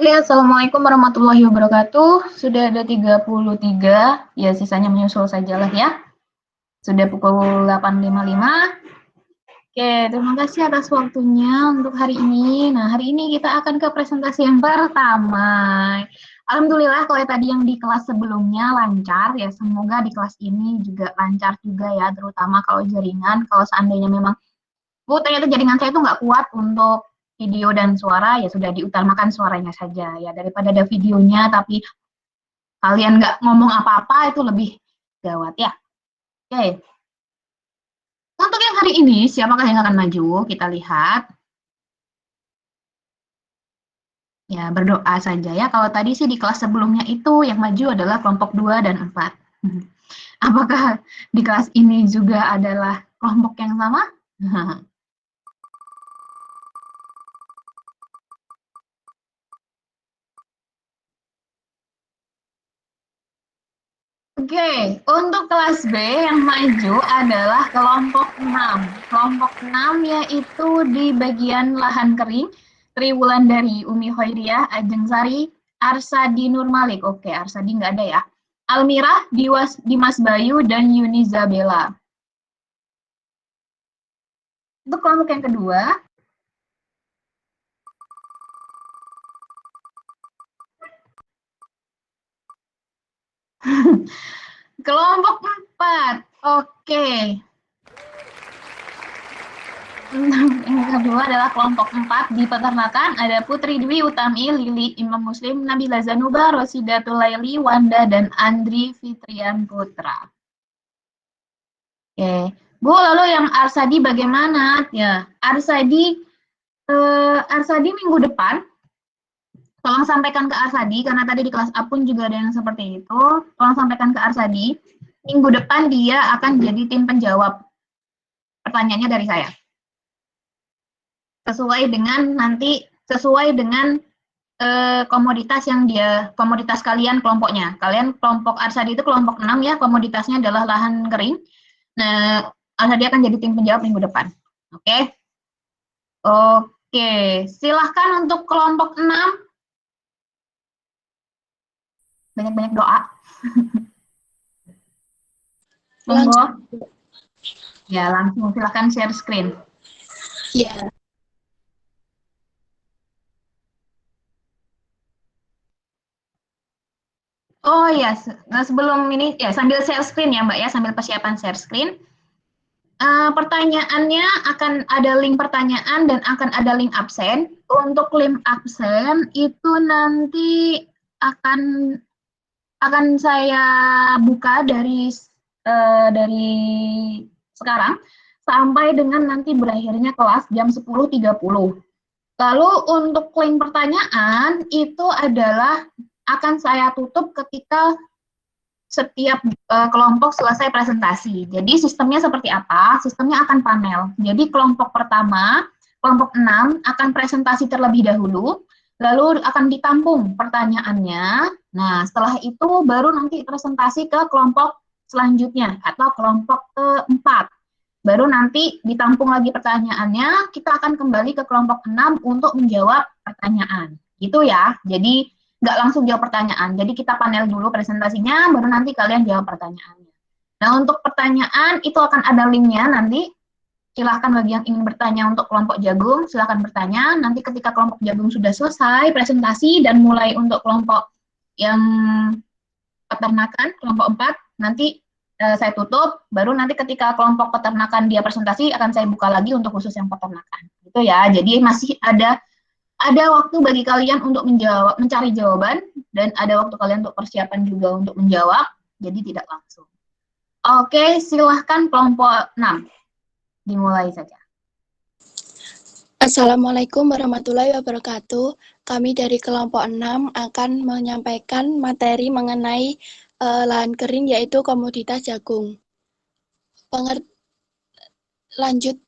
Ya, Assalamualaikum warahmatullahi wabarakatuh. Sudah ada 33, ya sisanya menyusul sajalah ya. Sudah pukul 8.55. Oke, terima kasih atas waktunya untuk hari ini. Nah, hari ini kita akan ke presentasi yang pertama. Alhamdulillah kalau tadi yang di kelas sebelumnya lancar ya, semoga di kelas ini juga lancar juga ya, terutama kalau jaringan. Kalau seandainya memang ternyata jaringan saya itu nggak kuat untuk video dan suara, ya sudah diutamakan suaranya saja ya, daripada ada videonya tapi kalian nggak ngomong apa-apa itu lebih gawat ya. Oke, untuk yang hari ini siapakah yang akan maju? Kita lihat. Ya, berdoa saja ya. Kalau tadi sih di kelas sebelumnya itu yang maju adalah kelompok 2 dan 4. Apakah di kelas ini juga adalah kelompok yang sama? Oke, untuk kelas B yang maju adalah kelompok 6. Kelompok 6 yaitu di bagian lahan kering, Triwulandari, Umi Khairiyah, Ajeng Sari, Arsadi Nurmalik. Oke, Arsadi nggak ada ya. Almirah, Dimas Bayu, dan Yuni Zabela. Untuk kelompok yang kedua, kelompok 4. Oke. Yang kedua adalah kelompok 4 di peternakan ada Putri Dwi Utami, Lili Imam Muslim, Nabila Zanuba, Rosidatul Laili, Wanda, dan Andri Fitrian Putra. Oke, Bu, lalu yang Arsadi bagaimana? Ya, Arsadi minggu depan, tolong sampaikan ke Arsadi, karena tadi di kelas A pun juga ada yang seperti itu, tolong sampaikan ke Arsadi, minggu depan dia akan jadi tim penjawab pertanyaannya dari saya. Sesuai dengan komoditas kalian kelompoknya. Kalian kelompok Arsadi itu kelompok 6 ya, komoditasnya adalah lahan kering. Nah, Arsadi akan jadi tim penjawab minggu depan. Oke. Oke, silahkan untuk kelompok 6. Banyak-banyak doa. Monggo. Ya, langsung silahkan share screen. Ya. Oh ya, nah sebelum ini ya sambil share screen ya Mbak ya, sambil persiapan share screen. Pertanyaannya akan ada link pertanyaan dan akan ada link absen. Untuk link absen itu nanti akan saya buka dari sekarang sampai dengan nanti berakhirnya kelas jam 10.30. Lalu untuk link pertanyaan itu adalah akan saya tutup ketika setiap kelompok selesai presentasi. Jadi sistemnya seperti apa? Sistemnya akan panel. Jadi kelompok pertama, kelompok 6 akan presentasi terlebih dahulu, lalu akan ditampung pertanyaannya. Nah, setelah itu baru nanti presentasi ke kelompok selanjutnya atau kelompok keempat. Baru nanti ditampung lagi pertanyaannya, kita akan kembali ke kelompok 6 untuk menjawab pertanyaan. Gitu ya. Jadi nggak langsung jawab pertanyaan. Jadi kita panel dulu presentasinya, baru nanti kalian jawab pertanyaannya. Nah, untuk pertanyaan itu akan ada linknya nanti. Silahkan bagi yang ingin bertanya untuk kelompok jagung, silahkan bertanya. Nanti ketika kelompok jagung sudah selesai presentasi dan mulai untuk kelompok yang peternakan, kelompok 4, nanti saya tutup, baru nanti ketika kelompok peternakan dia presentasi, akan saya buka lagi untuk khusus yang peternakan. Gitu ya, jadi masih ada waktu bagi kalian untuk mencari jawaban, dan ada waktu kalian untuk persiapan juga untuk menjawab, jadi tidak langsung. Oke, silahkan kelompok 6. Dimulai saja. Assalamualaikum warahmatullahi wabarakatuh. Kami dari kelompok 6 akan menyampaikan materi mengenai lahan kering yaitu komoditas jagung. Lanjut.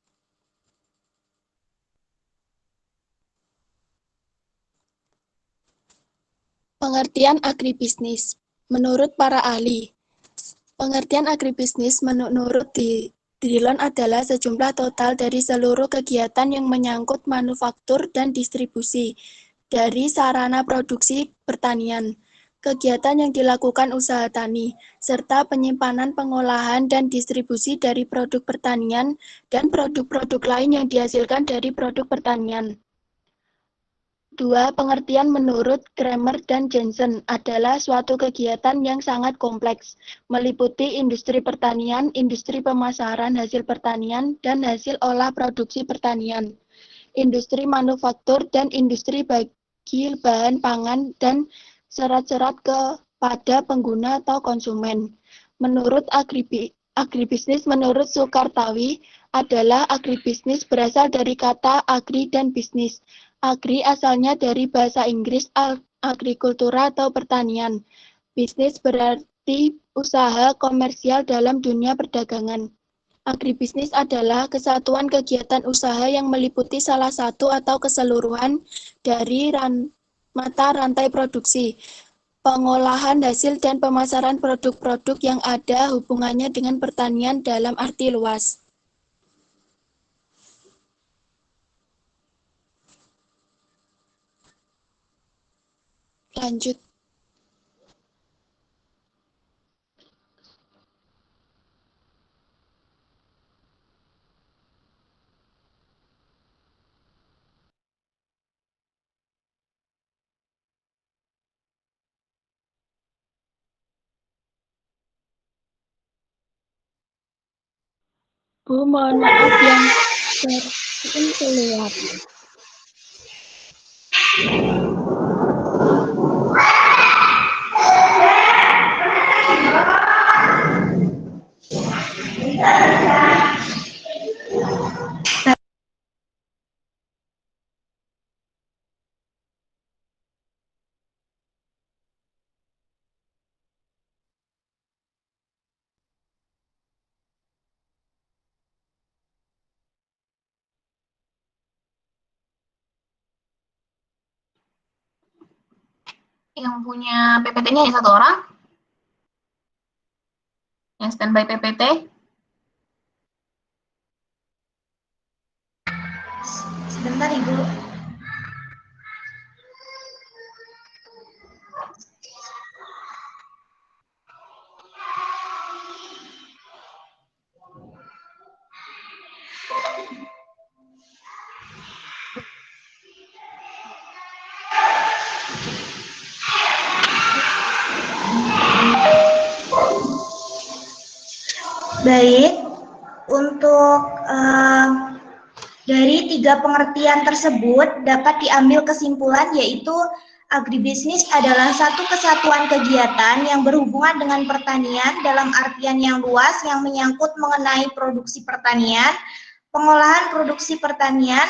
Pengertian agribisnis. Menurut para ahli, pengertian agribisnis menurut Drilon adalah sejumlah total dari seluruh kegiatan yang menyangkut manufaktur dan distribusi dari sarana produksi pertanian, kegiatan yang dilakukan usaha tani, serta penyimpanan, pengolahan, dan distribusi dari produk pertanian dan produk-produk lain yang dihasilkan dari produk pertanian. 2. Pengertian menurut Kramer dan Jensen adalah suatu kegiatan yang sangat kompleks, meliputi industri pertanian, industri pemasaran hasil pertanian, dan hasil olah produksi pertanian, industri manufaktur, dan industri bagi bahan pangan dan serat-serat kepada pengguna atau konsumen. Menurut agribisnis menurut Sukartawi adalah agribisnis berasal dari kata agri dan bisnis. Agri asalnya dari bahasa Inggris agrikultura atau pertanian. Bisnis berarti usaha komersial dalam dunia perdagangan. Agribisnis adalah kesatuan kegiatan usaha yang meliputi salah satu atau keseluruhan dari mata rantai produksi, pengolahan hasil dan pemasaran produk-produk yang ada hubungannya dengan pertanian dalam arti luas. Lanjut. Bu, mohon maaf yang mungkin keluar. Yang punya PPT-nya hanya satu orang? Yang standby PPT? Sebentar, Ibu. Baik, untuk dari 3 pengertian tersebut dapat diambil kesimpulan yaitu agribisnis adalah satu kesatuan kegiatan yang berhubungan dengan pertanian dalam artian yang luas yang menyangkut mengenai produksi pertanian, pengolahan produksi pertanian,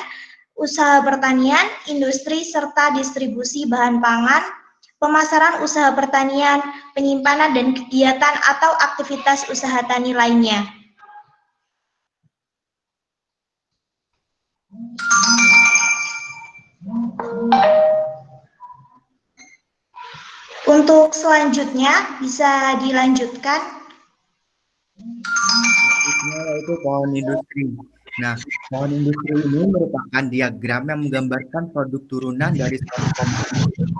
usaha pertanian, industri serta distribusi bahan pangan, pemasaran usaha pertanian, penyimpanan dan kegiatan atau aktivitas usaha tani lainnya. Untuk selanjutnya bisa dilanjutkan. Selanjutnya yaitu pohon industri. Nah, pohon industri ini merupakan diagram yang menggambarkan produk turunan dari suatu komoditas.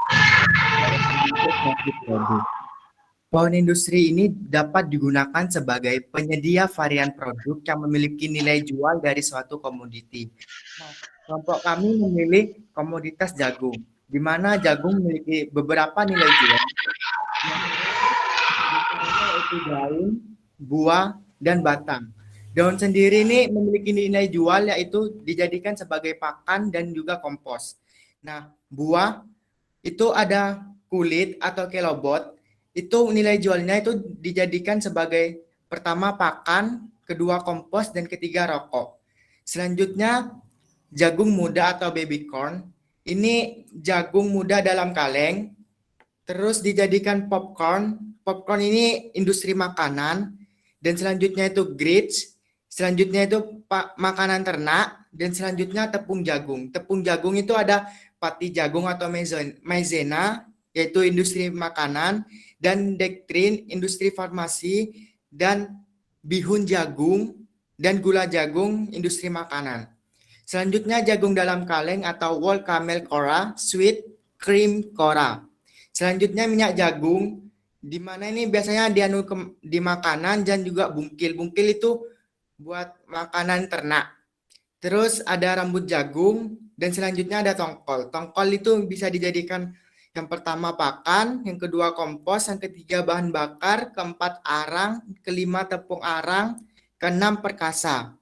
Pohon industri ini dapat digunakan sebagai penyedia varian produk yang memiliki nilai jual dari suatu komoditi. Nah, kelompok kami memilih komoditas jagung, di mana jagung memiliki beberapa nilai jual, yaitu daun, buah, dan batang. Daun sendiri ini memiliki nilai jual yaitu dijadikan sebagai pakan dan juga kompos. Nah, buah itu ada kulit atau kelobot, itu nilai jualnya itu dijadikan sebagai pertama pakan, kedua kompos, dan ketiga rokok. Selanjutnya jagung muda atau baby corn, ini jagung muda dalam kaleng, terus dijadikan popcorn. Popcorn ini industri makanan, dan selanjutnya itu grits, selanjutnya itu makanan ternak, dan selanjutnya tepung jagung. Tepung jagung itu ada pati jagung atau maizena, yaitu industri makanan, dan dektrin, industri farmasi, dan bihun jagung, dan gula jagung, industri makanan. Selanjutnya jagung dalam kaleng atau whole camel coral, sweet, krim kora. Selanjutnya minyak jagung, di mana ini biasanya di makanan dan juga bungkil. Bungkil itu buat makanan ternak. Terus ada rambut jagung dan selanjutnya ada tongkol. Tongkol itu bisa dijadikan yang pertama pakan, yang kedua kompos, yang ketiga bahan bakar, keempat arang, kelima tepung arang, keenam perkasa.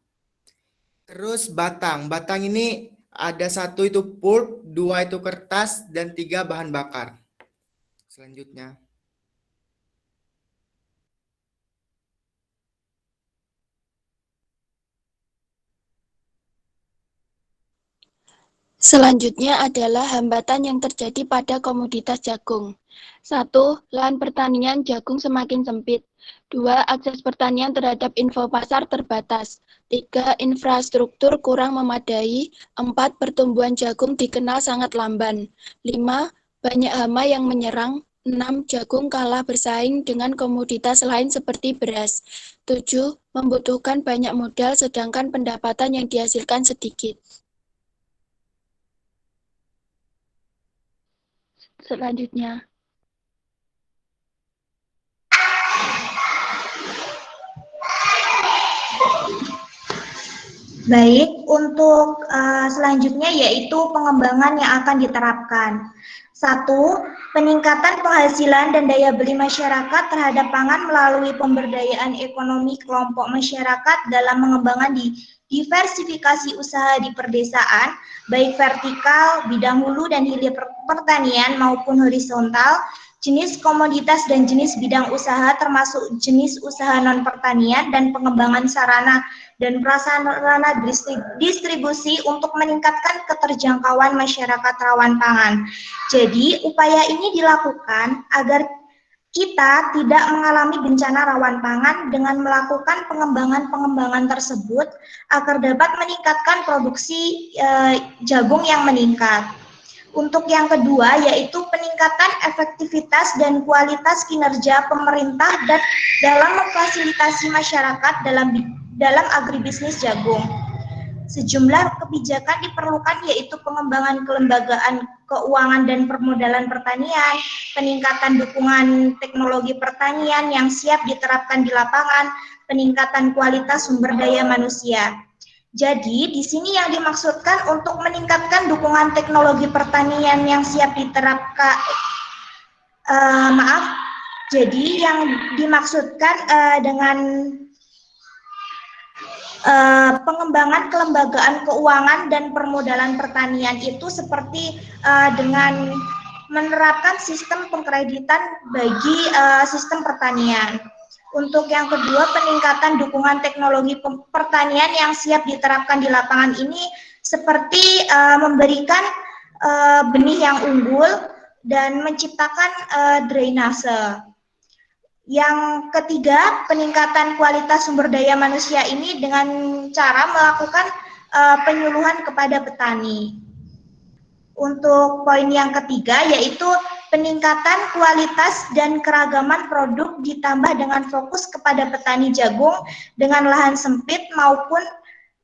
Terus batang. Batang ini ada satu itu pulp, dua itu kertas, dan tiga bahan bakar. Selanjutnya. Selanjutnya adalah hambatan yang terjadi pada komoditas jagung. 1. Lahan pertanian jagung semakin sempit. 2. Akses pertanian terhadap info pasar terbatas. 3. Infrastruktur kurang memadai. 4. Pertumbuhan jagung dikenal sangat lamban. 5. Banyak hama yang menyerang. 6. Jagung kalah bersaing dengan komoditas lain seperti beras. 7. Membutuhkan banyak modal sedangkan pendapatan yang dihasilkan sedikit. Selanjutnya. Baik, untuk selanjutnya yaitu pengembangan yang akan diterapkan. 1. Peningkatan penghasilan dan daya beli masyarakat terhadap pangan melalui pemberdayaan ekonomi kelompok masyarakat dalam mengembangkan diversifikasi usaha di perdesaan, baik vertikal, bidang hulu dan hilir pertanian maupun horizontal, jenis komoditas dan jenis bidang usaha termasuk jenis usaha non-pertanian dan pengembangan sarana dan prasarana distribusi untuk meningkatkan keterjangkauan masyarakat rawan pangan. Jadi, upaya ini dilakukan agar kita tidak mengalami bencana rawan pangan dengan melakukan pengembangan tersebut agar dapat meningkatkan produksi jagung yang meningkat. Untuk yang kedua yaitu peningkatan efektivitas dan kualitas kinerja pemerintah dan dalam memfasilitasi masyarakat dalam agribisnis jagung. Sejumlah kebijakan diperlukan yaitu pengembangan kelembagaan keuangan dan permodalan pertanian, peningkatan dukungan teknologi pertanian yang siap diterapkan di lapangan, peningkatan kualitas sumber daya manusia. Jadi, di sini yang dimaksudkan untuk meningkatkan dukungan teknologi pertanian yang siap diterapkan, jadi yang dimaksudkan dengan pengembangan kelembagaan keuangan dan permodalan pertanian itu seperti dengan menerapkan sistem pengkreditan bagi sistem pertanian. Untuk yang kedua, peningkatan dukungan teknologi pertanian yang siap diterapkan di lapangan ini seperti memberikan benih yang unggul dan menciptakan drainase. Yang ketiga, peningkatan kualitas sumber daya manusia ini dengan cara melakukan penyuluhan kepada petani. Untuk poin yang ketiga yaitu peningkatan kualitas dan keragaman produk ditambah dengan fokus kepada petani jagung dengan lahan sempit maupun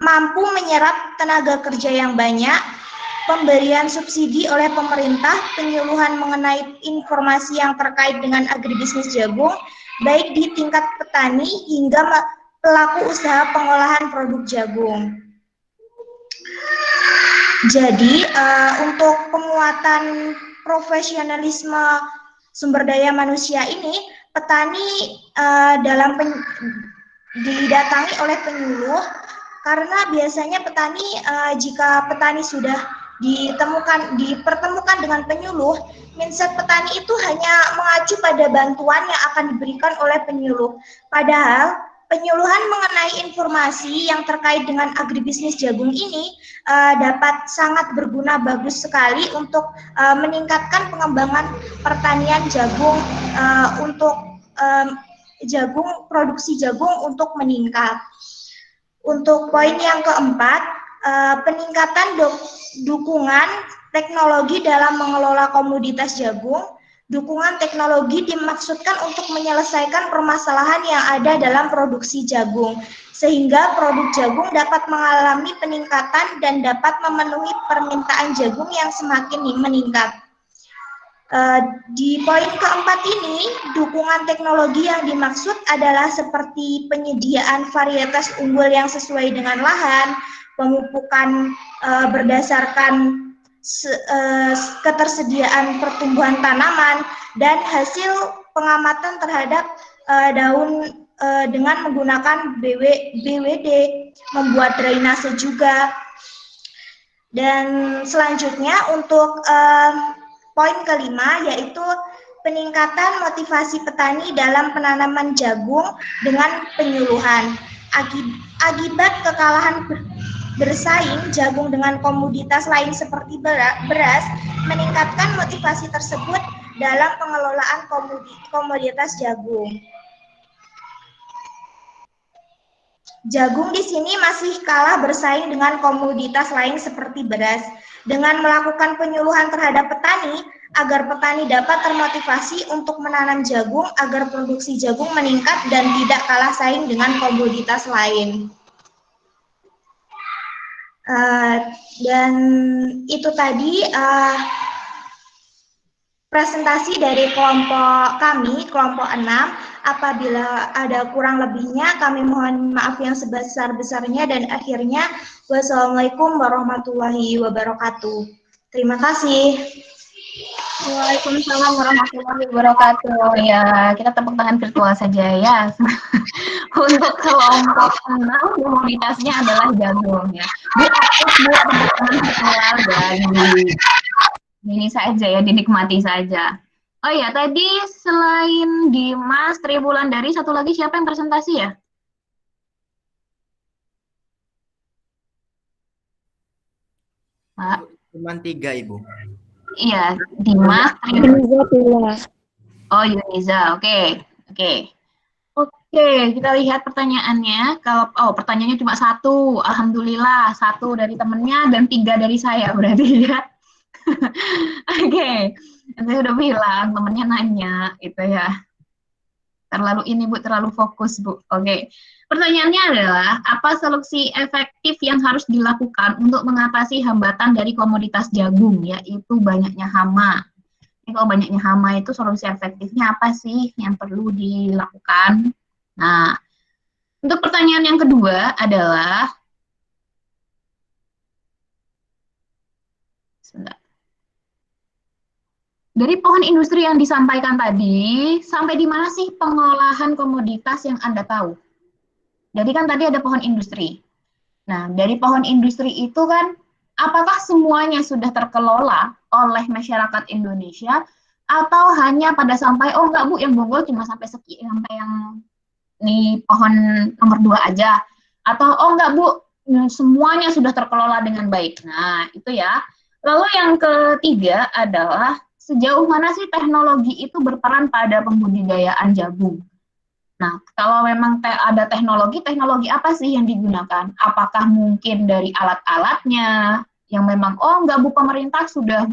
mampu menyerap tenaga kerja yang banyak, pemberian subsidi oleh pemerintah, penyuluhan mengenai informasi yang terkait dengan agribisnis jagung, baik di tingkat petani hingga pelaku usaha pengolahan produk jagung. Jadi, untuk penguatan profesionalisme sumber daya manusia ini, petani didatangi oleh penyuluh, karena biasanya petani jika petani sudah dipertemukan dengan penyuluh, mindset petani itu hanya mengacu pada bantuan yang akan diberikan oleh penyuluh. Padahal penyuluhan mengenai informasi yang terkait dengan agribisnis jagung ini dapat sangat berguna bagus sekali untuk meningkatkan pengembangan pertanian jagung untuk produksi jagung untuk meningkat. Untuk poin yang keempat, peningkatan dukungan teknologi dalam mengelola komoditas jagung. Dukungan teknologi dimaksudkan untuk menyelesaikan permasalahan yang ada dalam produksi jagung, sehingga produk jagung dapat mengalami peningkatan dan dapat memenuhi permintaan jagung yang semakin meningkat. Eh, di poin keempat ini, dukungan teknologi yang dimaksud adalah seperti penyediaan varietas unggul yang sesuai dengan lahan, pemupukan berdasarkan ketersediaan pertumbuhan tanaman, dan hasil pengamatan terhadap daun dengan menggunakan BWD, membuat drainase juga. Dan selanjutnya untuk poin kelima yaitu peningkatan motivasi petani dalam penanaman jagung dengan penyuluhan. Akibat kekalahan bersaing jagung dengan komoditas lain seperti beras, meningkatkan motivasi tersebut dalam pengelolaan komoditas jagung. Jagung di sini masih kalah bersaing dengan komoditas lain seperti beras. Dengan melakukan penyuluhan terhadap petani, agar petani dapat termotivasi untuk menanam jagung agar produksi jagung meningkat dan tidak kalah saing dengan komoditas lain. Dan itu tadi presentasi dari kelompok kami, kelompok 6. Apabila ada kurang lebihnya, kami mohon maaf yang sebesar-besarnya, dan akhirnya, wassalamualaikum warahmatullahi wabarakatuh. Terima kasih. Waalaikumsalam warahmatullahi wabarakatuh. Ya, kita tepuk tangan virtual saja ya. Untuk kelompok 6, komunitasnya adalah jagung ya. Diaktif Bu, tepuk tangan virtual dan ini saja ya, dinikmati saja. Oh ya, tadi selain Dimas, Triwulandari, satu lagi siapa yang presentasi ya? Pak? Cuma 3, Ibu. Iya, Dimas, Triwulandari. Oh, Yuniza, oke. Oke, kita lihat pertanyaannya. Kalau pertanyaannya cuma satu, alhamdulillah satu dari temennya dan 3 dari saya berarti ya. Oke, saya udah bilang temennya nanya gitu ya. Terlalu ini Bu, terlalu fokus Bu. Oke, pertanyaannya adalah apa solusi efektif yang harus dilakukan untuk mengatasi hambatan dari komoditas jagung, yaitu banyaknya hama. Ini kalau banyaknya hama itu solusi efektifnya apa sih yang perlu dilakukan? Nah, untuk pertanyaan yang kedua adalah, sebentar. Dari pohon industri yang disampaikan tadi, sampai di mana sih pengolahan komoditas yang Anda tahu? Jadi kan tadi ada pohon industri. Nah, dari pohon industri itu kan, apakah semuanya sudah terkelola oleh masyarakat Indonesia, atau hanya pada sampai, oh enggak Bu, yang Bonggol cuma sampai sampai yang nih pohon nomor 2 aja, atau oh enggak Bu, semuanya sudah terkelola dengan baik. Nah, itu ya. Lalu yang ketiga adalah sejauh mana sih teknologi itu berperan pada pembudidayaan jagung. Nah, kalau memang ada teknologi, teknologi apa sih yang digunakan? Apakah mungkin dari alat-alatnya yang memang, oh enggak Bu, pemerintah sudah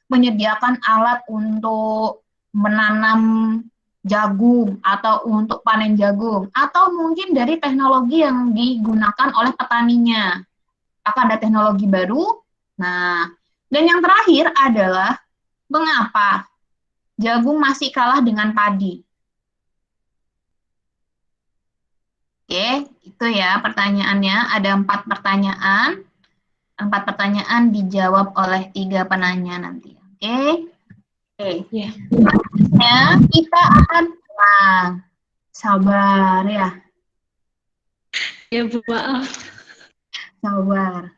menyediakan alat untuk menanam jagung atau untuk panen jagung, atau mungkin dari teknologi yang digunakan oleh petaninya. Apakah ada teknologi baru? Nah, dan yang terakhir adalah mengapa jagung masih kalah dengan padi? Oke, itu ya pertanyaannya. Ada 4 pertanyaan. 4 pertanyaan dijawab oleh 3 penanya nanti. Oke. Oke. Ya. Selanjutnya kita akan sabar ya. Ya, Bu, maaf. Sabar.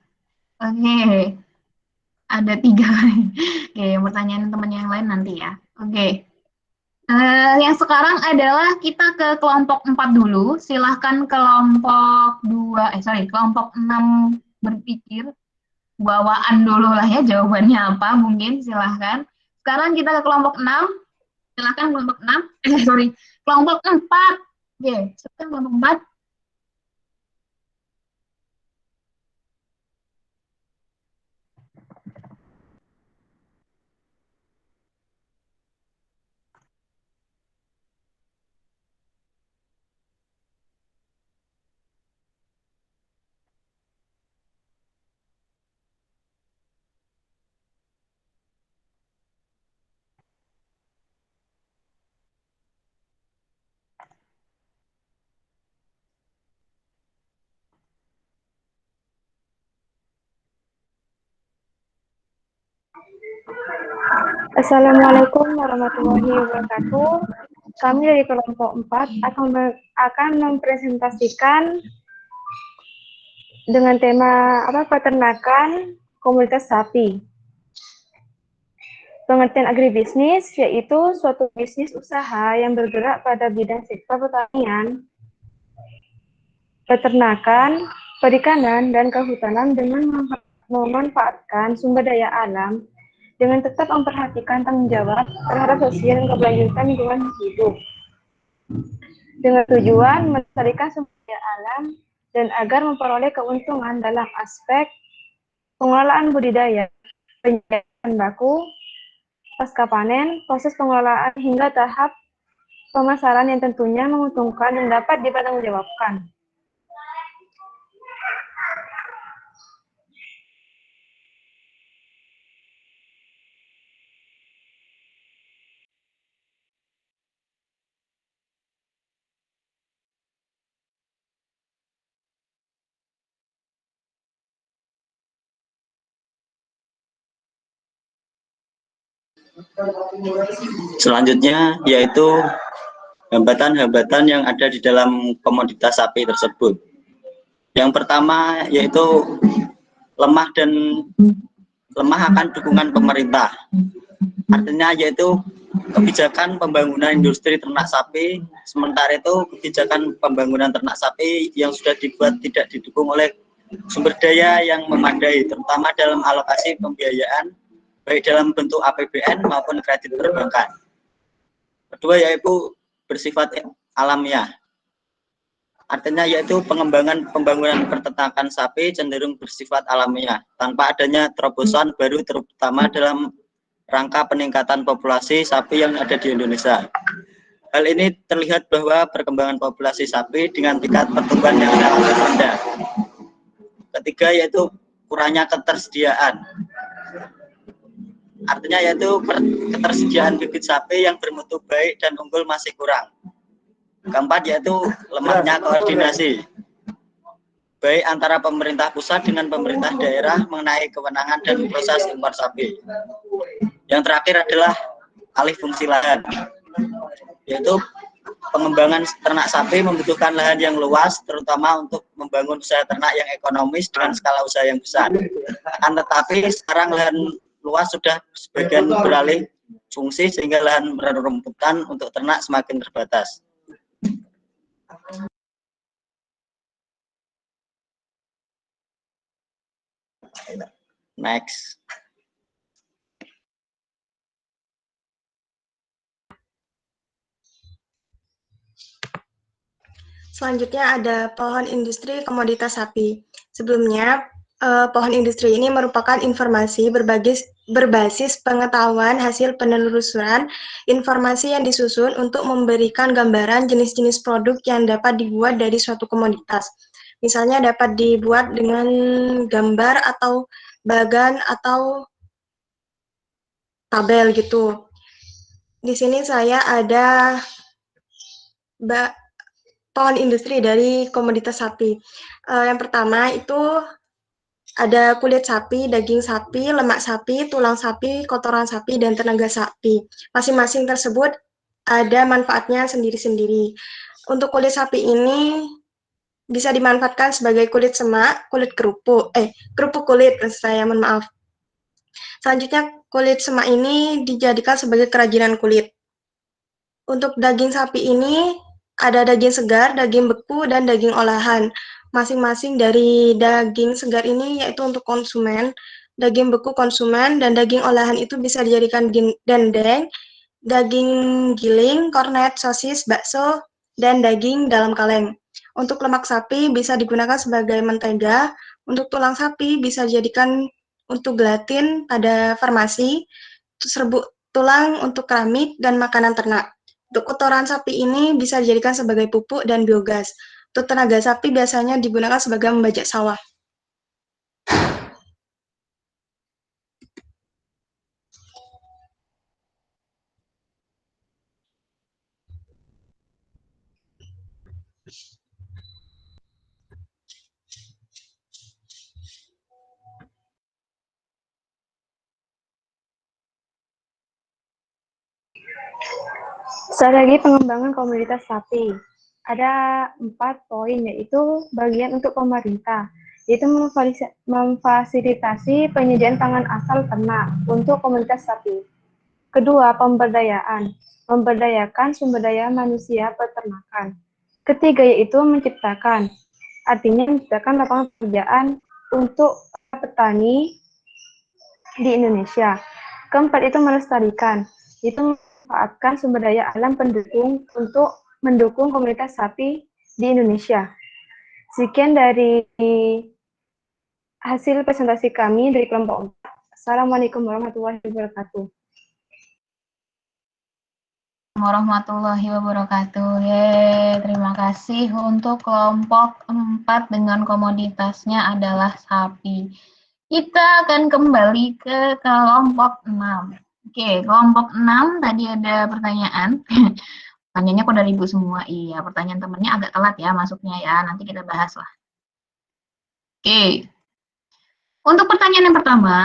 Oke. Ada 3. Oke, pertanyaan teman yang lain nanti ya. Oke. Yang sekarang adalah kita ke kelompok 4 dulu. Silahkan kelompok 2, kelompok 6 berpikir. Bawaan dulu lah ya jawabannya apa, mungkin silahkan. Sekarang kita ke kelompok 6. Silahkan kelompok 6. Kelompok 4. Oke, silahkan kelompok 4. Assalamualaikum warahmatullahi wabarakatuh. Kami dari kelompok 4 akan mempresentasikan dengan tema peternakan komunitas sapi. Pengertian agribisnis yaitu suatu bisnis usaha yang bergerak pada bidang sektor pertanian, peternakan, perikanan, dan kehutanan dengan memanfaatkan sumber daya alam dengan tetap memperhatikan tanggung jawab terhadap sosial dan keberlanjutan lingkungan hidup. Dengan tujuan melestarikan sumber daya alam dan agar memperoleh keuntungan dalam aspek pengelolaan budidaya, penyediaan baku, pasca panen, proses pengelolaan hingga tahap pemasaran yang tentunya menguntungkan dan dapat dipertanggungjawabkan. Selanjutnya yaitu hambatan-hambatan yang ada di dalam komoditas sapi tersebut. Yang pertama yaitu lemah akan dukungan pemerintah. Artinya yaitu kebijakan pembangunan industri ternak sapi, sementara itu kebijakan pembangunan ternak sapi yang sudah dibuat tidak didukung oleh sumber daya yang memadai, terutama dalam alokasi pembiayaan, baik dalam bentuk APBN maupun kredit perbankan. Kedua yaitu bersifat alamiah. Artinya yaitu pembangunan peternakan sapi cenderung bersifat alamiah, tanpa adanya terobosan baru terutama dalam rangka peningkatan populasi sapi yang ada di Indonesia. Hal ini terlihat bahwa perkembangan populasi sapi dengan tingkat pertumbuhan yang relatif rendah. Ketiga yaitu kurangnya ketersediaan. Artinya yaitu ketersediaan bibit sapi yang bermutu baik dan unggul masih kurang. Keempat yaitu lemahnya koordinasi baik antara pemerintah pusat dengan pemerintah daerah mengenai kewenangan dan proses impor sapi. Yang terakhir adalah alih fungsi lahan, yaitu pengembangan ternak sapi membutuhkan lahan yang luas, terutama untuk membangun usaha ternak yang ekonomis dengan skala usaha yang besar. Tetapi sekarang lahan luas sudah sebagian beralih fungsi sehingga lahan rumputan untuk ternak semakin terbatas. Next. Selanjutnya ada pohon industri komoditas sapi. Sebelumnya, pohon industri ini merupakan informasi berbasis pengetahuan hasil penelusuran informasi yang disusun untuk memberikan gambaran jenis-jenis produk yang dapat dibuat dari suatu komoditas. Misalnya dapat dibuat dengan gambar atau bagan atau tabel gitu. Di sini saya ada pohon industri dari komoditas sapi. Yang pertama itu ada kulit sapi, daging sapi, lemak sapi, tulang sapi, kotoran sapi, dan tenaga sapi. Masing-masing tersebut ada manfaatnya sendiri-sendiri. Untuk kulit sapi ini bisa dimanfaatkan sebagai kulit semak, kulit kerupuk kulit, saya mohon maaf. Selanjutnya, kulit semak ini dijadikan sebagai kerajinan kulit. Untuk daging sapi ini ada daging segar, daging beku, dan daging olahan. Masing-masing dari daging segar ini yaitu untuk konsumen, daging beku konsumen, dan daging olahan itu bisa dijadikan dendeng, daging giling, kornet, sosis, bakso, dan daging dalam kaleng. Untuk lemak sapi bisa digunakan sebagai mentega, untuk tulang sapi bisa dijadikan untuk gelatin pada farmasi, serbuk tulang untuk keramik, dan makanan ternak. Untuk kotoran sapi ini bisa dijadikan sebagai pupuk dan biogas. Untuk tenaga sapi biasanya digunakan sebagai membajak sawah. Strategi pengembangan komoditas sapi. Ada 4 poin, yaitu bagian untuk pemerintah, yaitu memfasilitasi penyediaan pangan asal ternak untuk komoditas sapi. Kedua, pemberdayaan, memberdayakan sumber daya manusia peternakan. Ketiga, yaitu menciptakan, artinya menciptakan lapangan pekerjaan untuk petani di Indonesia. Keempat, itu melestarikan, itu memanfaatkan sumber daya alam pendukung untuk mendukung komunitas sapi di Indonesia. Sekian dari hasil presentasi kami dari kelompok 4. Assalamualaikum warahmatullahi wabarakatuh. Warahmatullahi wabarakatuh. Terima kasih untuk kelompok 4 dengan komoditasnya adalah sapi. Kita akan kembali ke kelompok 6. Oke, kelompok 6 tadi ada pertanyaan. Pertanyaannya kok dari Ibu semua? Iya, pertanyaan temennya agak telat ya masuknya ya. Nanti kita bahas lah. Oke. Untuk pertanyaan yang pertama,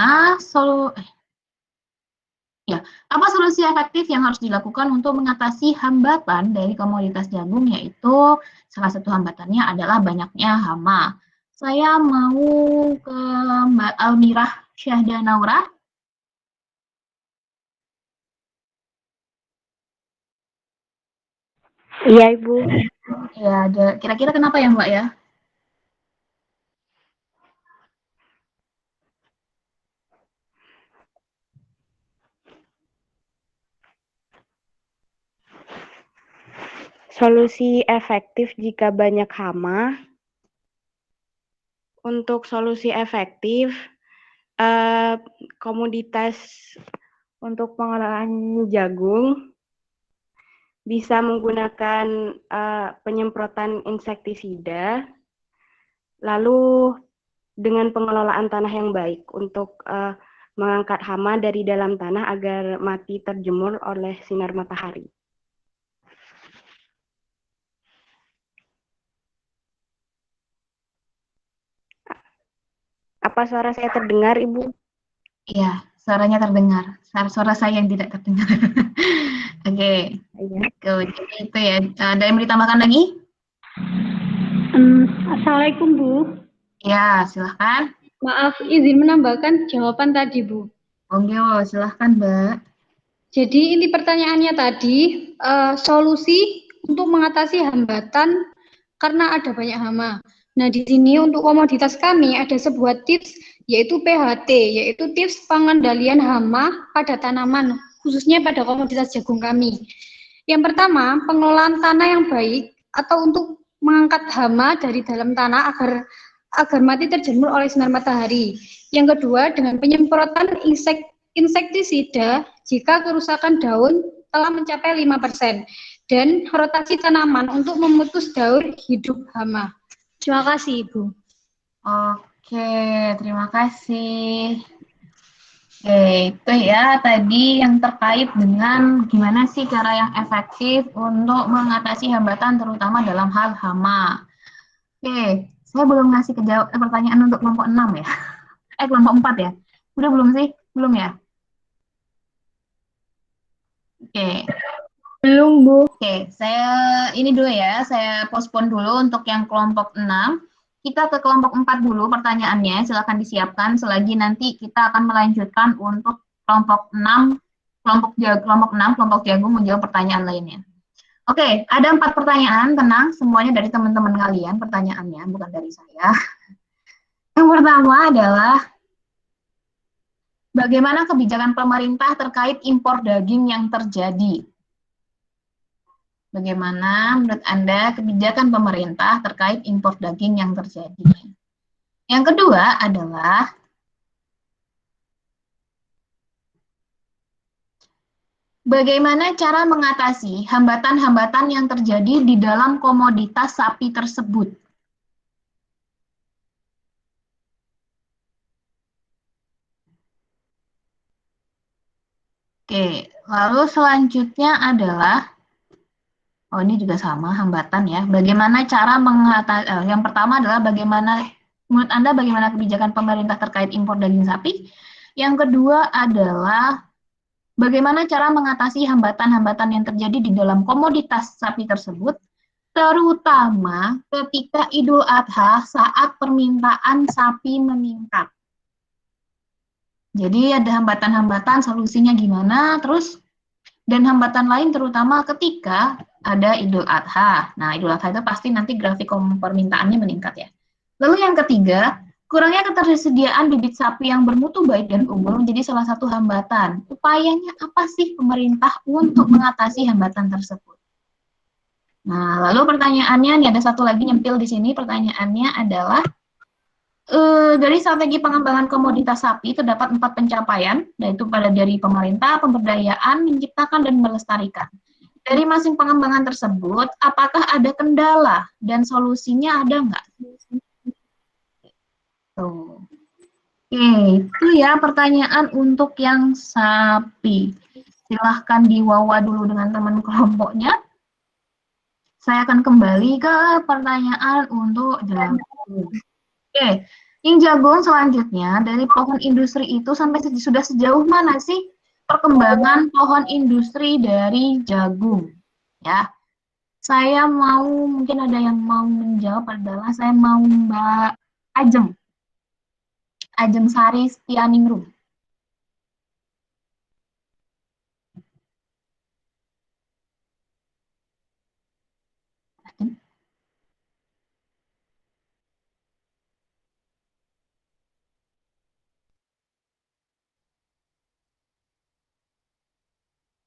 apa solusi efektif yang harus dilakukan untuk mengatasi hambatan dari komoditas jagung, yaitu salah satu hambatannya adalah banyaknya hama. Saya mau ke Mbak Almirah Syahda-Naura. Iya, Ibu. Ya, kira-kira kenapa ya, Mbak ya? Solusi efektif jika banyak hama. Untuk solusi efektif, komoditas untuk pengolahan jagung bisa menggunakan penyemprotan insektisida, lalu dengan pengelolaan tanah yang baik untuk mengangkat hama dari dalam tanah agar mati terjemur oleh sinar matahari. Apa suara saya terdengar, Ibu? Iya, suaranya terdengar. Suara saya yang tidak terdengar. Oke. Jadi itu ya. Ada yang mau ditambahkan lagi? Assalamualaikum, Bu. Ya, silahkan. Maaf, izin menambahkan jawaban tadi, Bu. Oke, silahkan, Mbak. Jadi inti pertanyaannya tadi, solusi untuk mengatasi hambatan karena ada banyak hama. Nah, di sini untuk komoditas kami ada sebuah tips, yaitu PHT, yaitu tips pengendalian hama pada tanaman, khususnya pada komoditas jagung kami. Yang pertama, pengelolaan tanah yang baik atau untuk mengangkat hama dari dalam tanah agar mati terjemur oleh sinar matahari. Yang kedua, dengan penyemprotan insektisida jika kerusakan daun telah mencapai 5% dan rotasi tanaman untuk memutus daur hidup hama. Terima kasih, Ibu. Oke, terima kasih. Oke, itu ya tadi yang terkait dengan gimana sih cara yang efektif untuk mengatasi hambatan terutama dalam hal hama. Oke, saya belum ngasih pertanyaan untuk kelompok 6 ya. Kelompok 4 ya. Udah belum sih? Belum ya? Oke. Belum, Bu. Oke, saya ini dulu ya, saya postpone dulu untuk yang kelompok 6. Kita ke kelompok 4 dulu pertanyaannya, silakan disiapkan selagi nanti kita akan melanjutkan untuk kelompok 6, kelompok jagung menjawab pertanyaan lainnya. Oke, ada 4 pertanyaan, tenang, semuanya dari teman-teman kalian pertanyaannya, bukan dari saya. Yang pertama adalah, bagaimana kebijakan pemerintah terkait impor daging yang terjadi? Bagaimana menurut Anda kebijakan pemerintah terkait impor daging yang terjadi? Yang kedua adalah, bagaimana cara mengatasi hambatan-hambatan yang terjadi di dalam komoditas sapi tersebut? Oke, lalu selanjutnya adalah, ini juga sama, hambatan ya. Bagaimana cara mengatasi, yang pertama adalah menurut Anda bagaimana kebijakan pemerintah terkait impor daging sapi? Yang kedua adalah, Bagaimana cara mengatasi hambatan-hambatan yang terjadi di dalam komoditas sapi tersebut, terutama ketika Idul Adha saat permintaan sapi meningkat. Jadi ada hambatan-hambatan, solusinya gimana, terus dan hambatan lain terutama ketika ada Idul Adha. Nah, Idul Adha itu pasti nanti grafik permintaannya meningkat ya. Lalu yang ketiga, kurangnya ketersediaan bibit sapi yang bermutu baik dan unggul menjadi salah satu hambatan. Upayanya apa sih pemerintah untuk mengatasi hambatan tersebut? Nah, lalu pertanyaannya, nih ada satu lagi nyempil di sini, pertanyaannya adalah, dari strategi pengembangan komoditas sapi terdapat 4 pencapaian, yaitu dari pemerintah, pemberdayaan, menciptakan, dan melestarikan. Dari masing pengembangan tersebut, apakah ada kendala dan solusinya ada nggak? Tuh. Oke, itu ya pertanyaan untuk yang sapi. Silahkan diwawa dulu dengan teman kelompoknya. Saya akan kembali ke pertanyaan untuk jagung. Oke, yang jagung selanjutnya, dari pohon industri itu sampai sudah sejauh mana sih perkembangan pohon industri dari jagung? Ya, saya mau, mungkin ada yang mau menjawab adalah saya mau Mbak Ajeng. Ajeng Sari Setianingrum.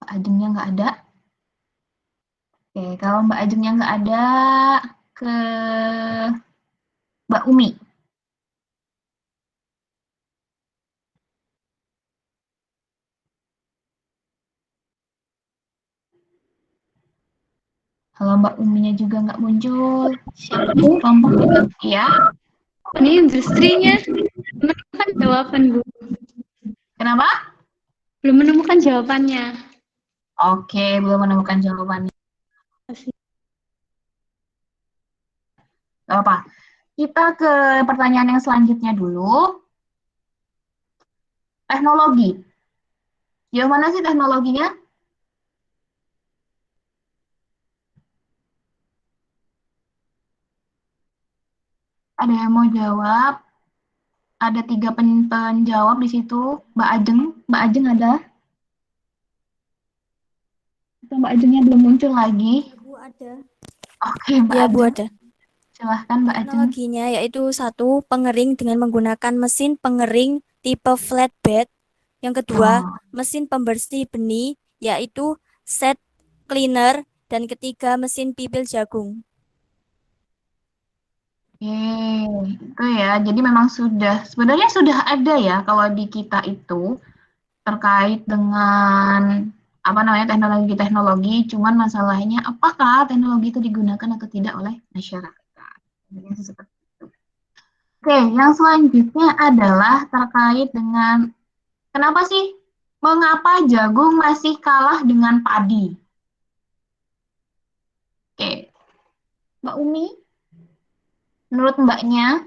Mbak Ajengnya nggak ada. Oke, kalau Mbak Ajengnya nggak ada, ke Mbak Umi. Kalau Mbak Uminya juga nggak muncul, siapa kelompok itu? Ya. Ini industrinya menemukan jawaban, Bu. Kenapa? Belum menemukan jawabannya. Oke, belum menemukan jawabannya. Gak apa. Kita ke pertanyaan yang selanjutnya dulu. Teknologi. Yang mana sih teknologinya? Ada yang mau jawab? Ada 3 penjawab di situ. Mbak Ajeng. Mbak Ajeng ada? Atau Mbak Ajengnya belum muncul lagi? Bu, ada. Oke, Mbak Ya, Ajeng. Bu, ada. Silahkan Mbak Ajeng. Teknologinya yaitu 1, pengering dengan menggunakan mesin pengering tipe flatbed. Yang kedua, mesin pembersih benih, yaitu set cleaner. Dan ketiga, mesin pipil jagung. Oke, itu ya. Jadi memang sebenarnya sudah ada ya kalau di kita itu terkait dengan apa namanya teknologi-teknologi. Cuman masalahnya apakah teknologi itu digunakan atau tidak oleh masyarakat. Seperti itu. Oke, yang selanjutnya adalah terkait dengan kenapa sih mengapa jagung masih kalah dengan padi? Oke, Mbak Umi. Menurut Mbaknya,